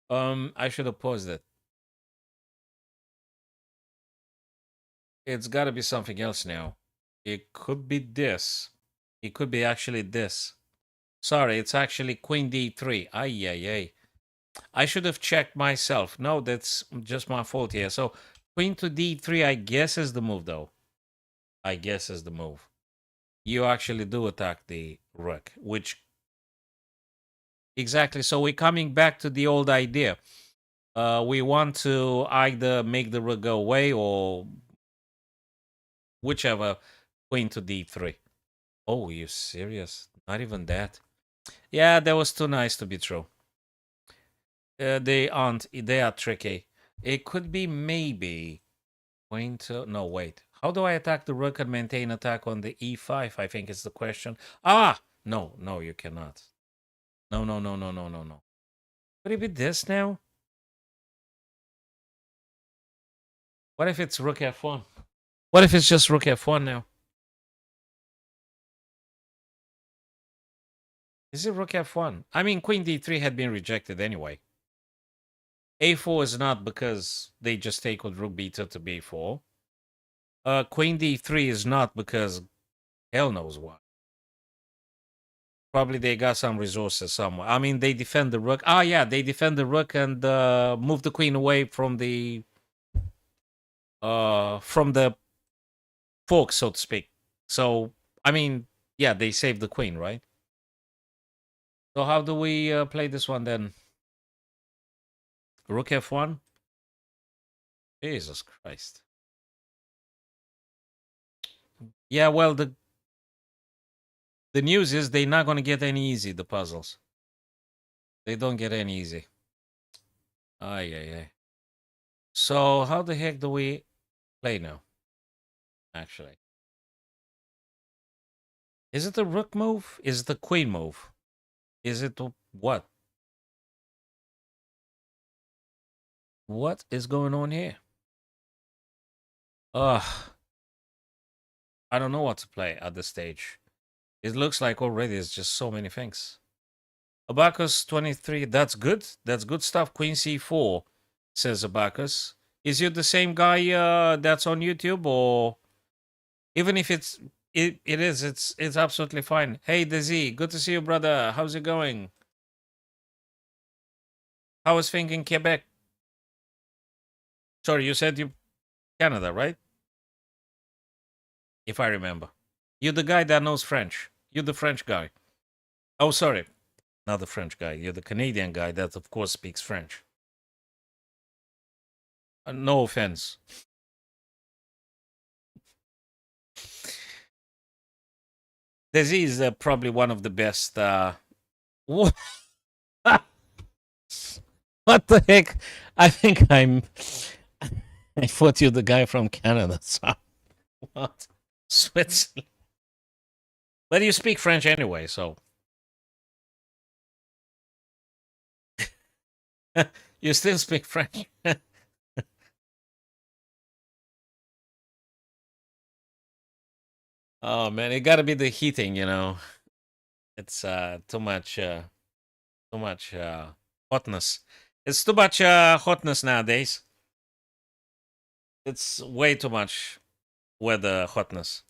I should have paused it. It's got to be something else now. It could be this. It could be actually this. Sorry, it's actually queen d3. Ay, ay, ay. I should have checked myself. No, that's just my fault here. So queen to d3, I guess, is the move, though. I guess is the move. You actually do attack the rook, which... Exactly. So we're coming back to the old idea. We want to either make the rook go away or whichever, queen to d3. Oh, you serious? Not even that? Yeah, that was too nice to be true. They aren't. They are tricky. It could be maybe queen to... No, wait. How do I attack the rook and maintain attack on the e5? I think is the question. Ah! No, no, you cannot. No, no, no, no, no, no, no. Could it be this now? What if it's rook f1? What if it's just rook f1 now? Is it rook f1? I mean, queen d3 had been rejected anyway. a4 is not because they just take with rook b2 to b4. Queen d3 is not because hell knows what. Probably they got some resources somewhere. I mean, they defend the rook. Ah, yeah, they defend the rook and move the queen away from the fork, so to speak. So, I mean, yeah, they save the queen, right? So how do we play this one then? Rook f1? Jesus Christ. Yeah, well, the news is they're not going to get any easy, the puzzles. They don't get any easy. Ay, ay, ay. So how the heck do we play now? Actually, is it the rook move? Is it the queen move? Is it what? What is going on here? Ugh, I don't know what to play at this stage. It looks like already it's just so many things. Abacus 23, that's good. That's good stuff. Queen c4, says Abacus. Is you the same guy that's on YouTube, or even if it's absolutely fine. Hey Desi, good to see you, brother. How's it going? How is things in Quebec? Sorry, you said you Canada, right? If I remember. You're the guy that knows French. You're the French guy. Oh, sorry. Not the French guy. You're the Canadian guy that, of course, speaks French. No offense. Desi is probably one of the best. What? What the heck? I think I'm. I thought you're the guy from Canada. So what? Switzerland. But you speak French anyway, so you still speak French. Oh man, it got to be the heating, you know. It's too much hotness. It's too much hotness nowadays. It's way too much weather hotness.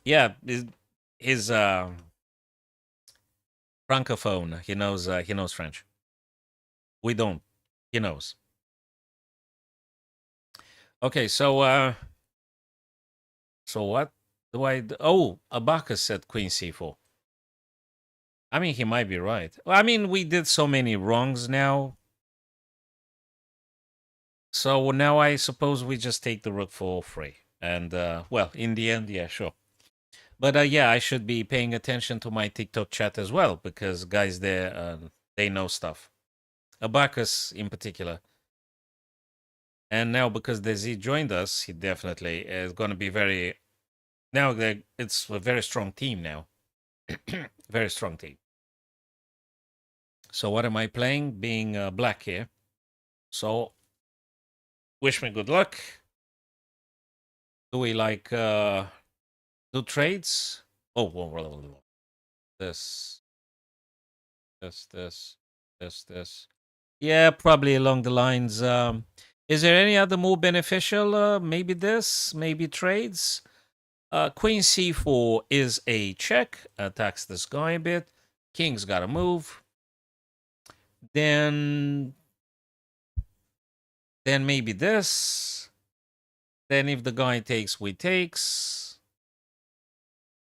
Yeah, he's francophone. He knows French. We don't. He knows. Okay, so what do Oh, Abacus said Queen C4. I mean, he might be right. Well, I mean, we did so many wrongs now. So now I suppose we just take the rook for free. And, well, in the end, yeah, sure. But, yeah, I should be paying attention to my TikTok chat as well, because guys there, they know stuff. Abacus in particular. And now, because Desi joined us, he definitely is going to be very... Now, it's a very strong team now. Very strong team. So what am I playing? Being black here. So wish me good luck. Do we like do trades? Oh, this, this. Yeah, probably along the lines. Is there any other more beneficial? Maybe this, maybe trades. Queen c4 is a check. Attacks this guy a bit. King's got to move. Then maybe this. Then if the guy takes, we takes.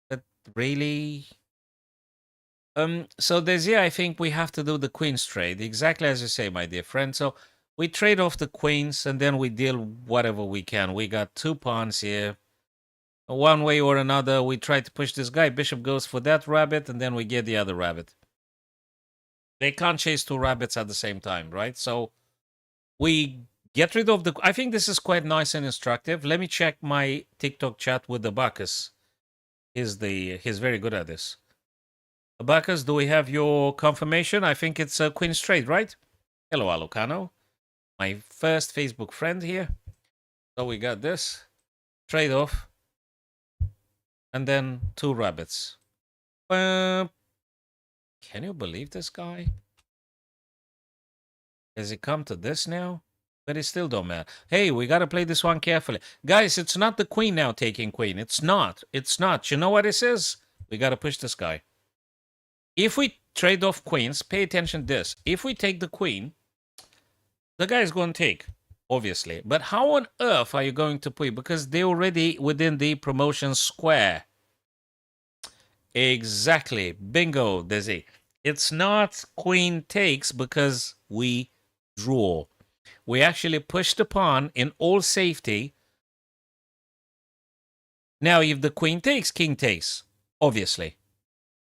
But really, so Desi, I think we have to do the queens trade exactly as you say, my dear friend. So we trade off the queens and then we deal whatever we can. We got 2 pawns here. One way or another, we try to push this guy. Bishop goes for that rabbit, and then we get the other rabbit. They can't chase 2 rabbits at the same time, right? So we get rid of the... I think this is quite nice and instructive. Let me check my TikTok chat with the Bacchus. He's very good at this. Abacus, do we have your confirmation? I think it's a queen straight, right? Hello, Alucano. My first Facebook friend here. So we got this. Trade off. And then 2 rabbits. Can you believe this guy? Has it come to this now? But it still don't matter. Hey, we got to play this one carefully. Guys, it's not the queen now taking queen. It's not. It's not. You know what this is? We got to push this guy. If we trade off queens, pay attention to this. If we take the queen, the guy is going to take, obviously. But how on earth are you going to put? Because they're already within the promotion square. Exactly. Bingo, Desi. It's not queen takes because we draw. We actually push the pawn in all safety. Now, if the queen takes, king takes, obviously.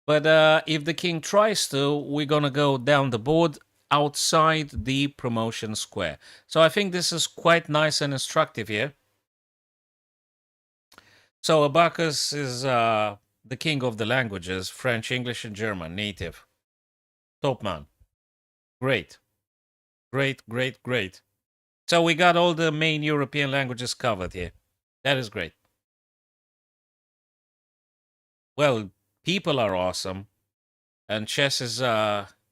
But if the king tries to, we're going to go down the board outside the promotion square. So I think this is quite nice and instructive here. So Abacus is the king of the languages, French, English, and German, native. Top man. Great. Great, great, great. So we got all the main European languages covered here. That is great. Well, people are awesome. And chess is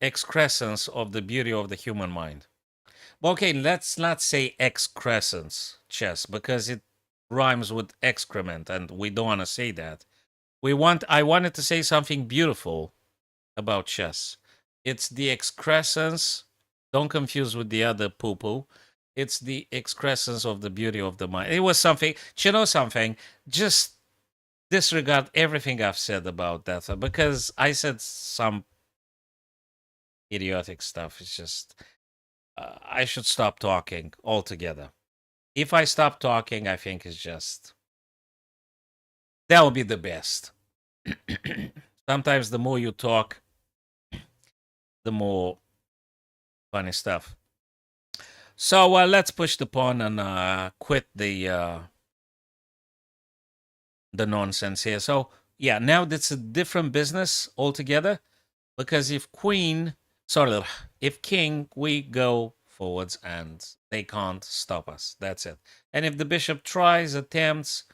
excrescence of the beauty of the human mind. Well, okay, let's not say excrescence chess because it rhymes with excrement, and we don't want to say that. I wanted to say something beautiful about chess. It's the excrescence. Don't confuse with the other poo-poo. It's the excrescence of the beauty of the mind. It was something. You know something? Just disregard everything I've said about that because I said some idiotic stuff. It's just I should stop talking altogether. If I stop talking, I think it's just that would be the best. Sometimes the more you talk, the more funny stuff. So let's push the pawn and quit the nonsense here. So yeah, now that's a different business altogether because if king, we go forwards and they can't stop us. That's it. And if the bishop tries, attempts,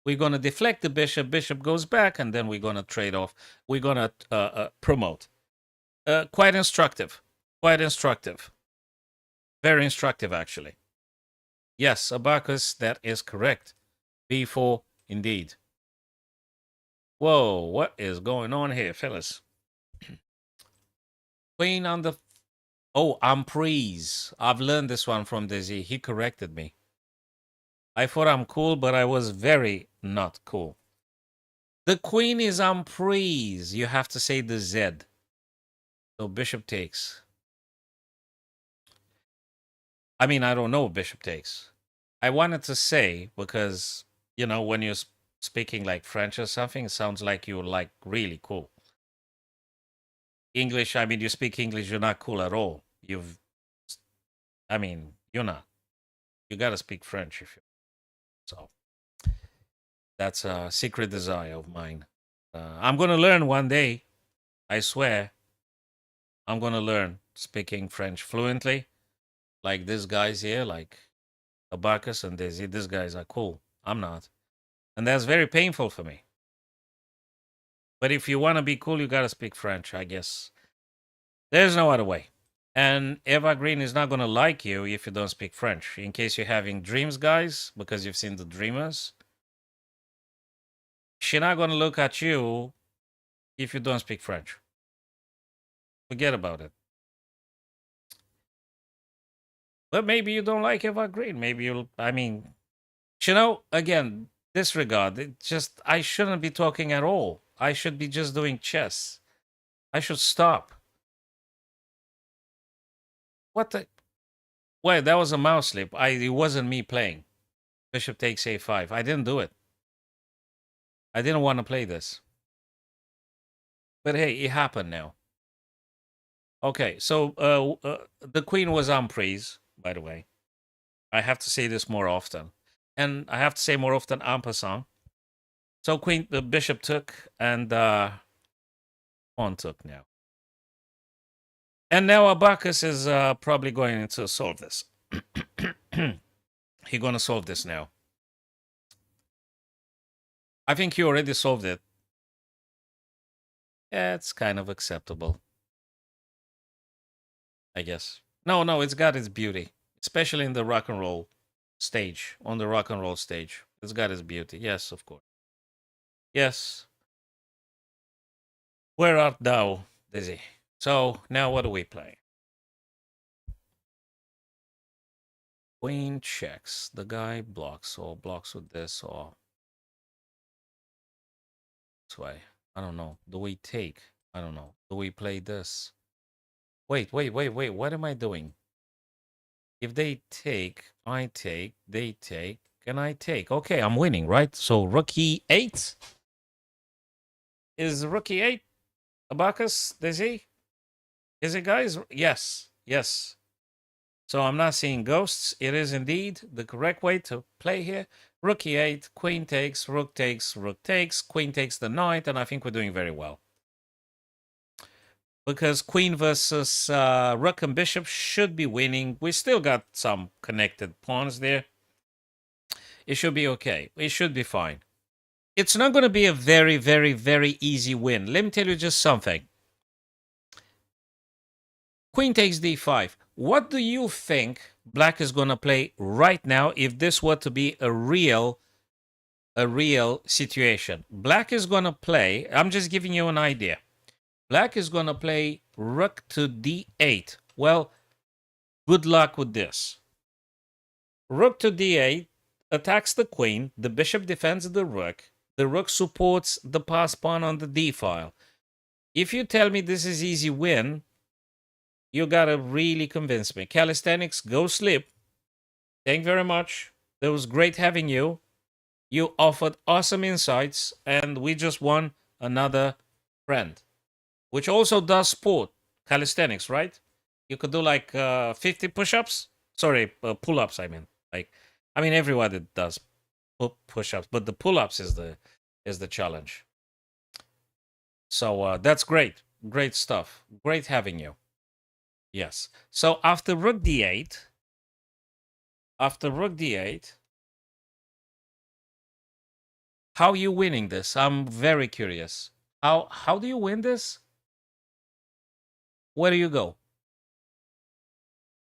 we're going to deflect the bishop. Bishop goes back, and then we're going to trade off. We're going to promote. Quite instructive. Quite instructive. Very instructive, actually. Yes, Abacus, that is correct. B4, indeed. Whoa, what is going on here, fellas? Queen on the... Oh, emprise. I've learned this one from Dizzy. He corrected me. I thought I'm cool, but I was very not cool. The queen is emprise. You have to say the Z. So bishop takes. I mean, I don't know what bishop takes. I wanted to say, because, you know, when you're speaking like French or something, it sounds like you're like really cool. English, I mean, you speak English, you're not cool at all. I mean, you're not. You got to speak French if you... So that's a secret desire of mine. I'm going to learn one day. I swear. I'm going to learn speaking French fluently. Like these guys here, like Abacus and Daisy. These guys are cool. I'm not. And that's very painful for me. But if you want to be cool, you got to speak French, I guess. There's no other way. And Eva Green is not going to like you if you don't speak French. In case you're having dreams, guys, because you've seen the dreamers, she's not going to look at you if you don't speak French. Forget about it. But maybe you don't like Eva Green. Maybe you'll, I mean, you know, again, disregard. It just, I shouldn't be talking at all. I should be just doing chess. I should stop. What the? Wait, that was a mouse slip. It wasn't me playing. Bishop takes a5. I didn't do it. I didn't want to play this. But hey, it happened now. Okay, so the queen was emprise, by the way. I have to say this more often. And I have to say more often en passant. So the bishop took, and pawn took now. And now Abacus is probably going to solve this. He's going to solve this now. I think he already solved it. Yeah, it's kind of acceptable, I guess. No, it's got its beauty, especially in the rock and roll stage, on the rock and roll stage. It's got its beauty. Yes, of course. Yes. Where art thou, Dizzy? So now what do we play? Queen checks. The guy blocks, or blocks with this, or this way. I don't know. Do we take? I don't know. Do we play this? Wait. What am I doing? If they take, I take, they take, and I take. Okay, I'm winning, right? So rook e8? Is rook e8 Abacus, Dizzy? Is it, guys? Yes. So I'm not seeing ghosts. It is indeed the correct way to play here. Rook e8, queen takes, rook takes, rook takes, queen takes the knight, and I think we're doing very well. Because queen versus rook and bishop should be winning. We still got some connected pawns there. It should be okay. It should be fine. It's not going to be a very, very, very easy win. Let me tell you just something. Queen takes d5. What do you think black is going to play right now if this were to be a real situation? Black is going to play, I'm just giving you an idea. Black is going to play rook to d8. Well, good luck with this. Rook to d8 attacks the queen. The bishop defends the rook supports the pass pawn on the d file. If you tell me this is easy win, you gotta really convince me. Calisthenics, go sleep. Thank you very much. It was great having you. You offered awesome insights, and we just won another friend, which also does sport calisthenics, right? You could do like 50 push-ups. Sorry, pull-ups. I mean, everybody does push-ups, but the pull-ups is the challenge. So that's great stuff. Great having you. Yes. So after rook d8, how are you winning this? I'm very curious. How do you win this? Where do you go?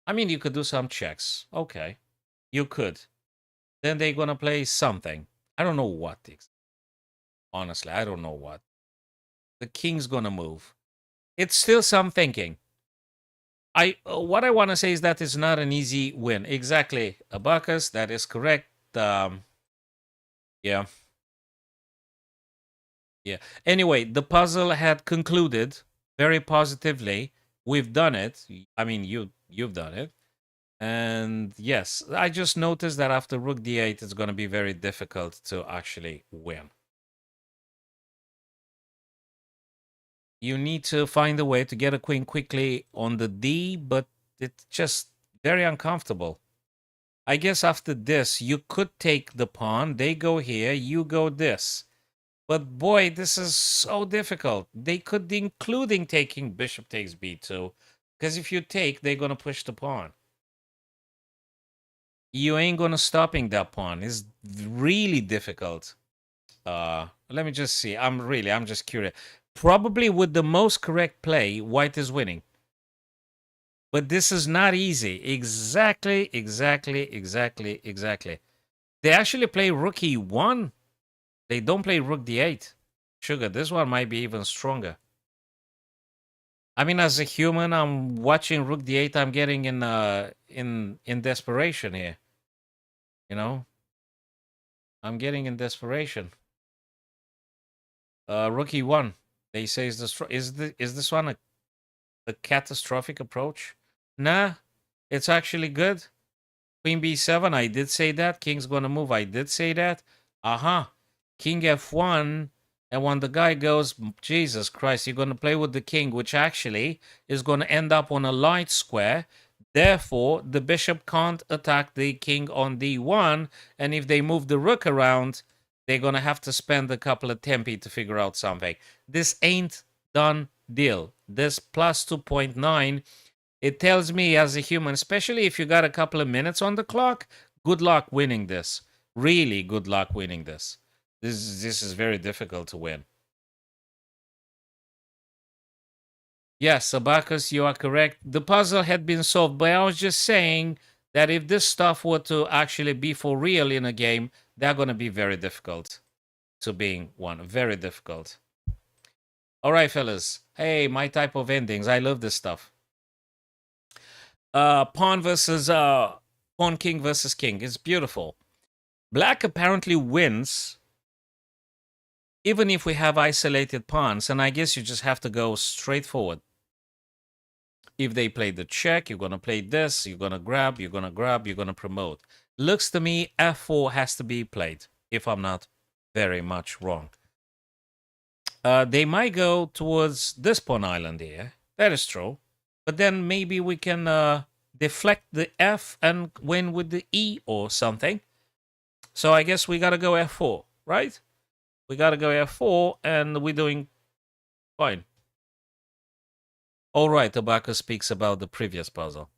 I mean, you could do some checks. Okay. You could. Then they're going to play something. I don't know what. Honestly, I don't know what. The king's gonna move. It's still some thinking. What I want to say is that it's not an easy win. Exactly, Abacus. That is correct. Yeah, yeah. Anyway, the puzzle had concluded very positively. We've done it. I mean, you've done it. And yes, I just noticed that after Rook D8, it's going to be very difficult to actually win. You need to find a way to get a queen quickly on the D, but it's just very uncomfortable. I guess after this, you could take the pawn. They go here, you go this. But boy, this is so difficult. They could, including taking bishop takes b2, because if you take, they're going to push the pawn. You ain't going to stopping that pawn. It's really difficult. Let me just see. I'm just curious. Probably with the most correct play, white is winning. But this is not easy. Exactly. They actually play rook e1. They don't play rook d8. Sugar, this one might be even stronger. I mean, as a human, I'm watching rook d8. I'm getting in desperation here. You know, I'm getting in desperation. Rook e1. They say is this one a catastrophic approach? Nah, it's actually good. Queen b7, I did say that. King's gonna move, I did say that. Aha. King f1, and when the guy goes, Jesus Christ, you're gonna play with the king, which actually is gonna end up on a light square. Therefore, the bishop can't attack the king on d1, and if they move the rook around, they're gonna have to spend a couple of tempi to figure out something. This ain't done deal. This plus 2.9, it tells me as a human, especially if you got a couple of minutes on the clock, good luck winning this. Really good luck winning this. This is very difficult to win. Yes, Abacus, you are correct. The puzzle had been solved, but I was just saying that if this stuff were to actually be for real in a game, they're going to be very difficult to being one. Very difficult. All right, fellas. Hey, my type of endings. I love this stuff. Pawn versus pawn king versus king. It's beautiful. Black apparently wins even if we have isolated pawns, and I guess you just have to go straight forward. If they play the check, you're going to play this, you're going to grab, you're going to grab, you're going to promote. Looks to me f4 has to be played, if I'm not very much wrong. They might go towards this pawn island here. That is true. But then maybe we can deflect the f and win with the e or something. So I guess we got to go f4, right? We got to go f4, and we're doing fine. All right, Tobacco speaks about the previous puzzle.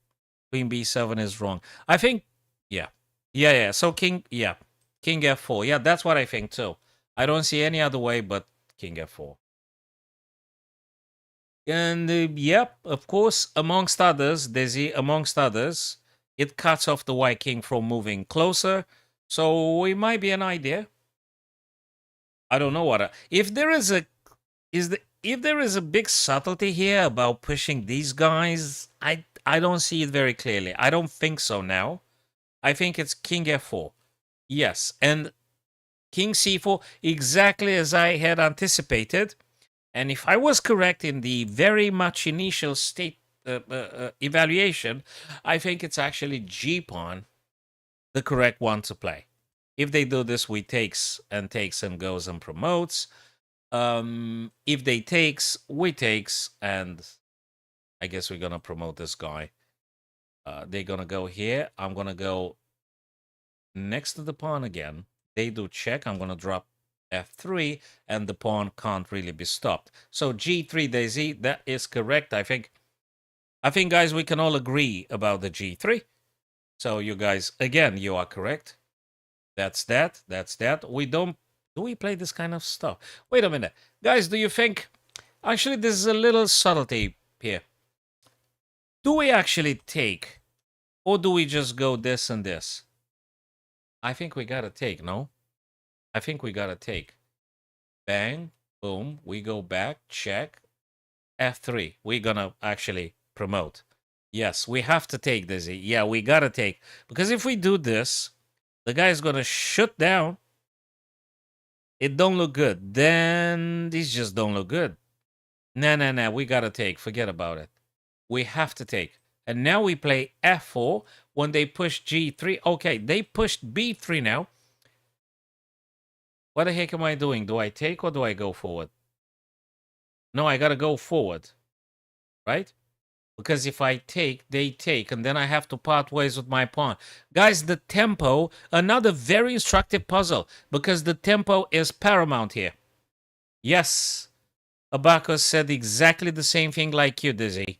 Queen b7 is wrong. I think, yeah. So king f4. Yeah, that's what I think too. I don't see any other way but king f4. And yep, of course, amongst others, Desi, amongst others, it cuts off the white king from moving closer. So it might be an idea. I don't know what. If there is a big subtlety here about pushing these guys, I don't see it very clearly. I don't think so now. I think it's king f4. Yes, and king c4, exactly as I had anticipated. And if I was correct in the very much initial state evaluation, I think it's actually g pawn, the correct one to play. If they do this, we takes and goes and promotes. If they takes, we takes, and I guess we're gonna promote this guy. They're gonna go here. I'm gonna go next to the pawn again. They do check. I'm gonna drop f3, and the pawn can't really be stopped. So g3 Daisy, that is correct. I think, guys, we can all agree about the g3. So you guys, again, you are correct. That's that. Do we play this kind of stuff? Wait a minute. Guys, do you think... Actually, this is a little subtlety here. Do we actually take, or do we just go this and this? I think we gotta take, no? I think we gotta take. Bang, boom. We go back, check. F3. We're gonna actually promote. Yes, we have to take this. Yeah, we gotta take. Because if we do this, the guy's gonna shut down. It don't look good. Then these just don't look good. Nah. We gotta take. Forget about it. We have to take. And now we play F4 when they push G3. Okay, they pushed B3 now. What the heck am I doing? Do I take or do I go forward? No, I gotta go forward, right? Because if I take, they take, and then I have to part ways with my pawn. Guys, the tempo, another very instructive puzzle, because the tempo is paramount here. Yes, Abacus said exactly the same thing like you, Dizzy.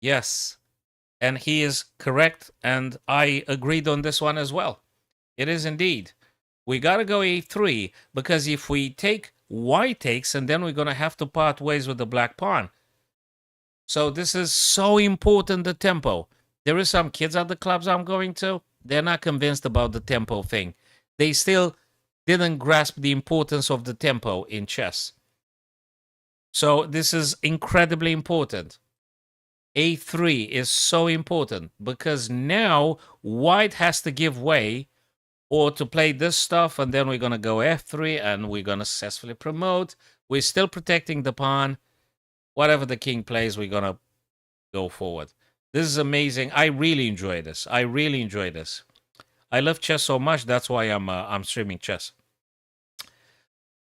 Yes, and he is correct, and I agreed on this one as well. It is indeed. We gotta go A3, because if we take, white takes, and then we're gonna have to part ways with the black pawn. So this is so important, the tempo. There is some kids at the clubs I'm going to, they're not convinced about the tempo thing. They still didn't grasp the importance of the tempo in chess. So this is incredibly important. A3 is so important because now white has to give way or to play this stuff, and then we're going to go F3 and we're going to successfully promote. We're still protecting the pawn. Whatever the king plays, we're going to go forward. This is amazing. I really enjoy this. I really enjoy this. I love chess so much. That's why I'm streaming chess.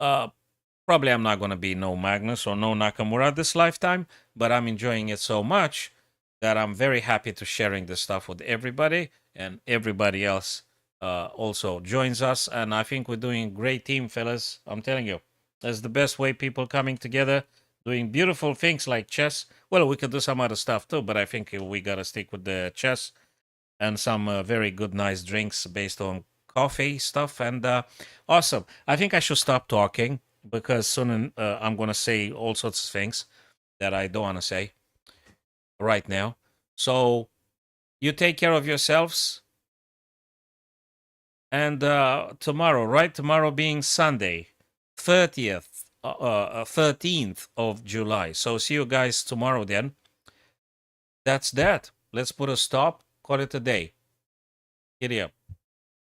Probably I'm not going to be no Magnus or no Nakamura this lifetime, but I'm enjoying it so much that I'm very happy to sharing this stuff with everybody, and everybody else also joins us. And I think we're doing a great team, fellas. I'm telling you, that's the best way, people coming together, doing beautiful things like chess. Well, we could do some other stuff too, but I think we got to stick with the chess and some very good, nice drinks based on coffee stuff. And awesome. I think I should stop talking because soon I'm going to say all sorts of things that I don't want to say right now. So you take care of yourselves. And tomorrow, right? Tomorrow being Sunday, 30th, 13th of July. So see you guys tomorrow then. That's that. Let's put a stop. Call it a day. Giddy up.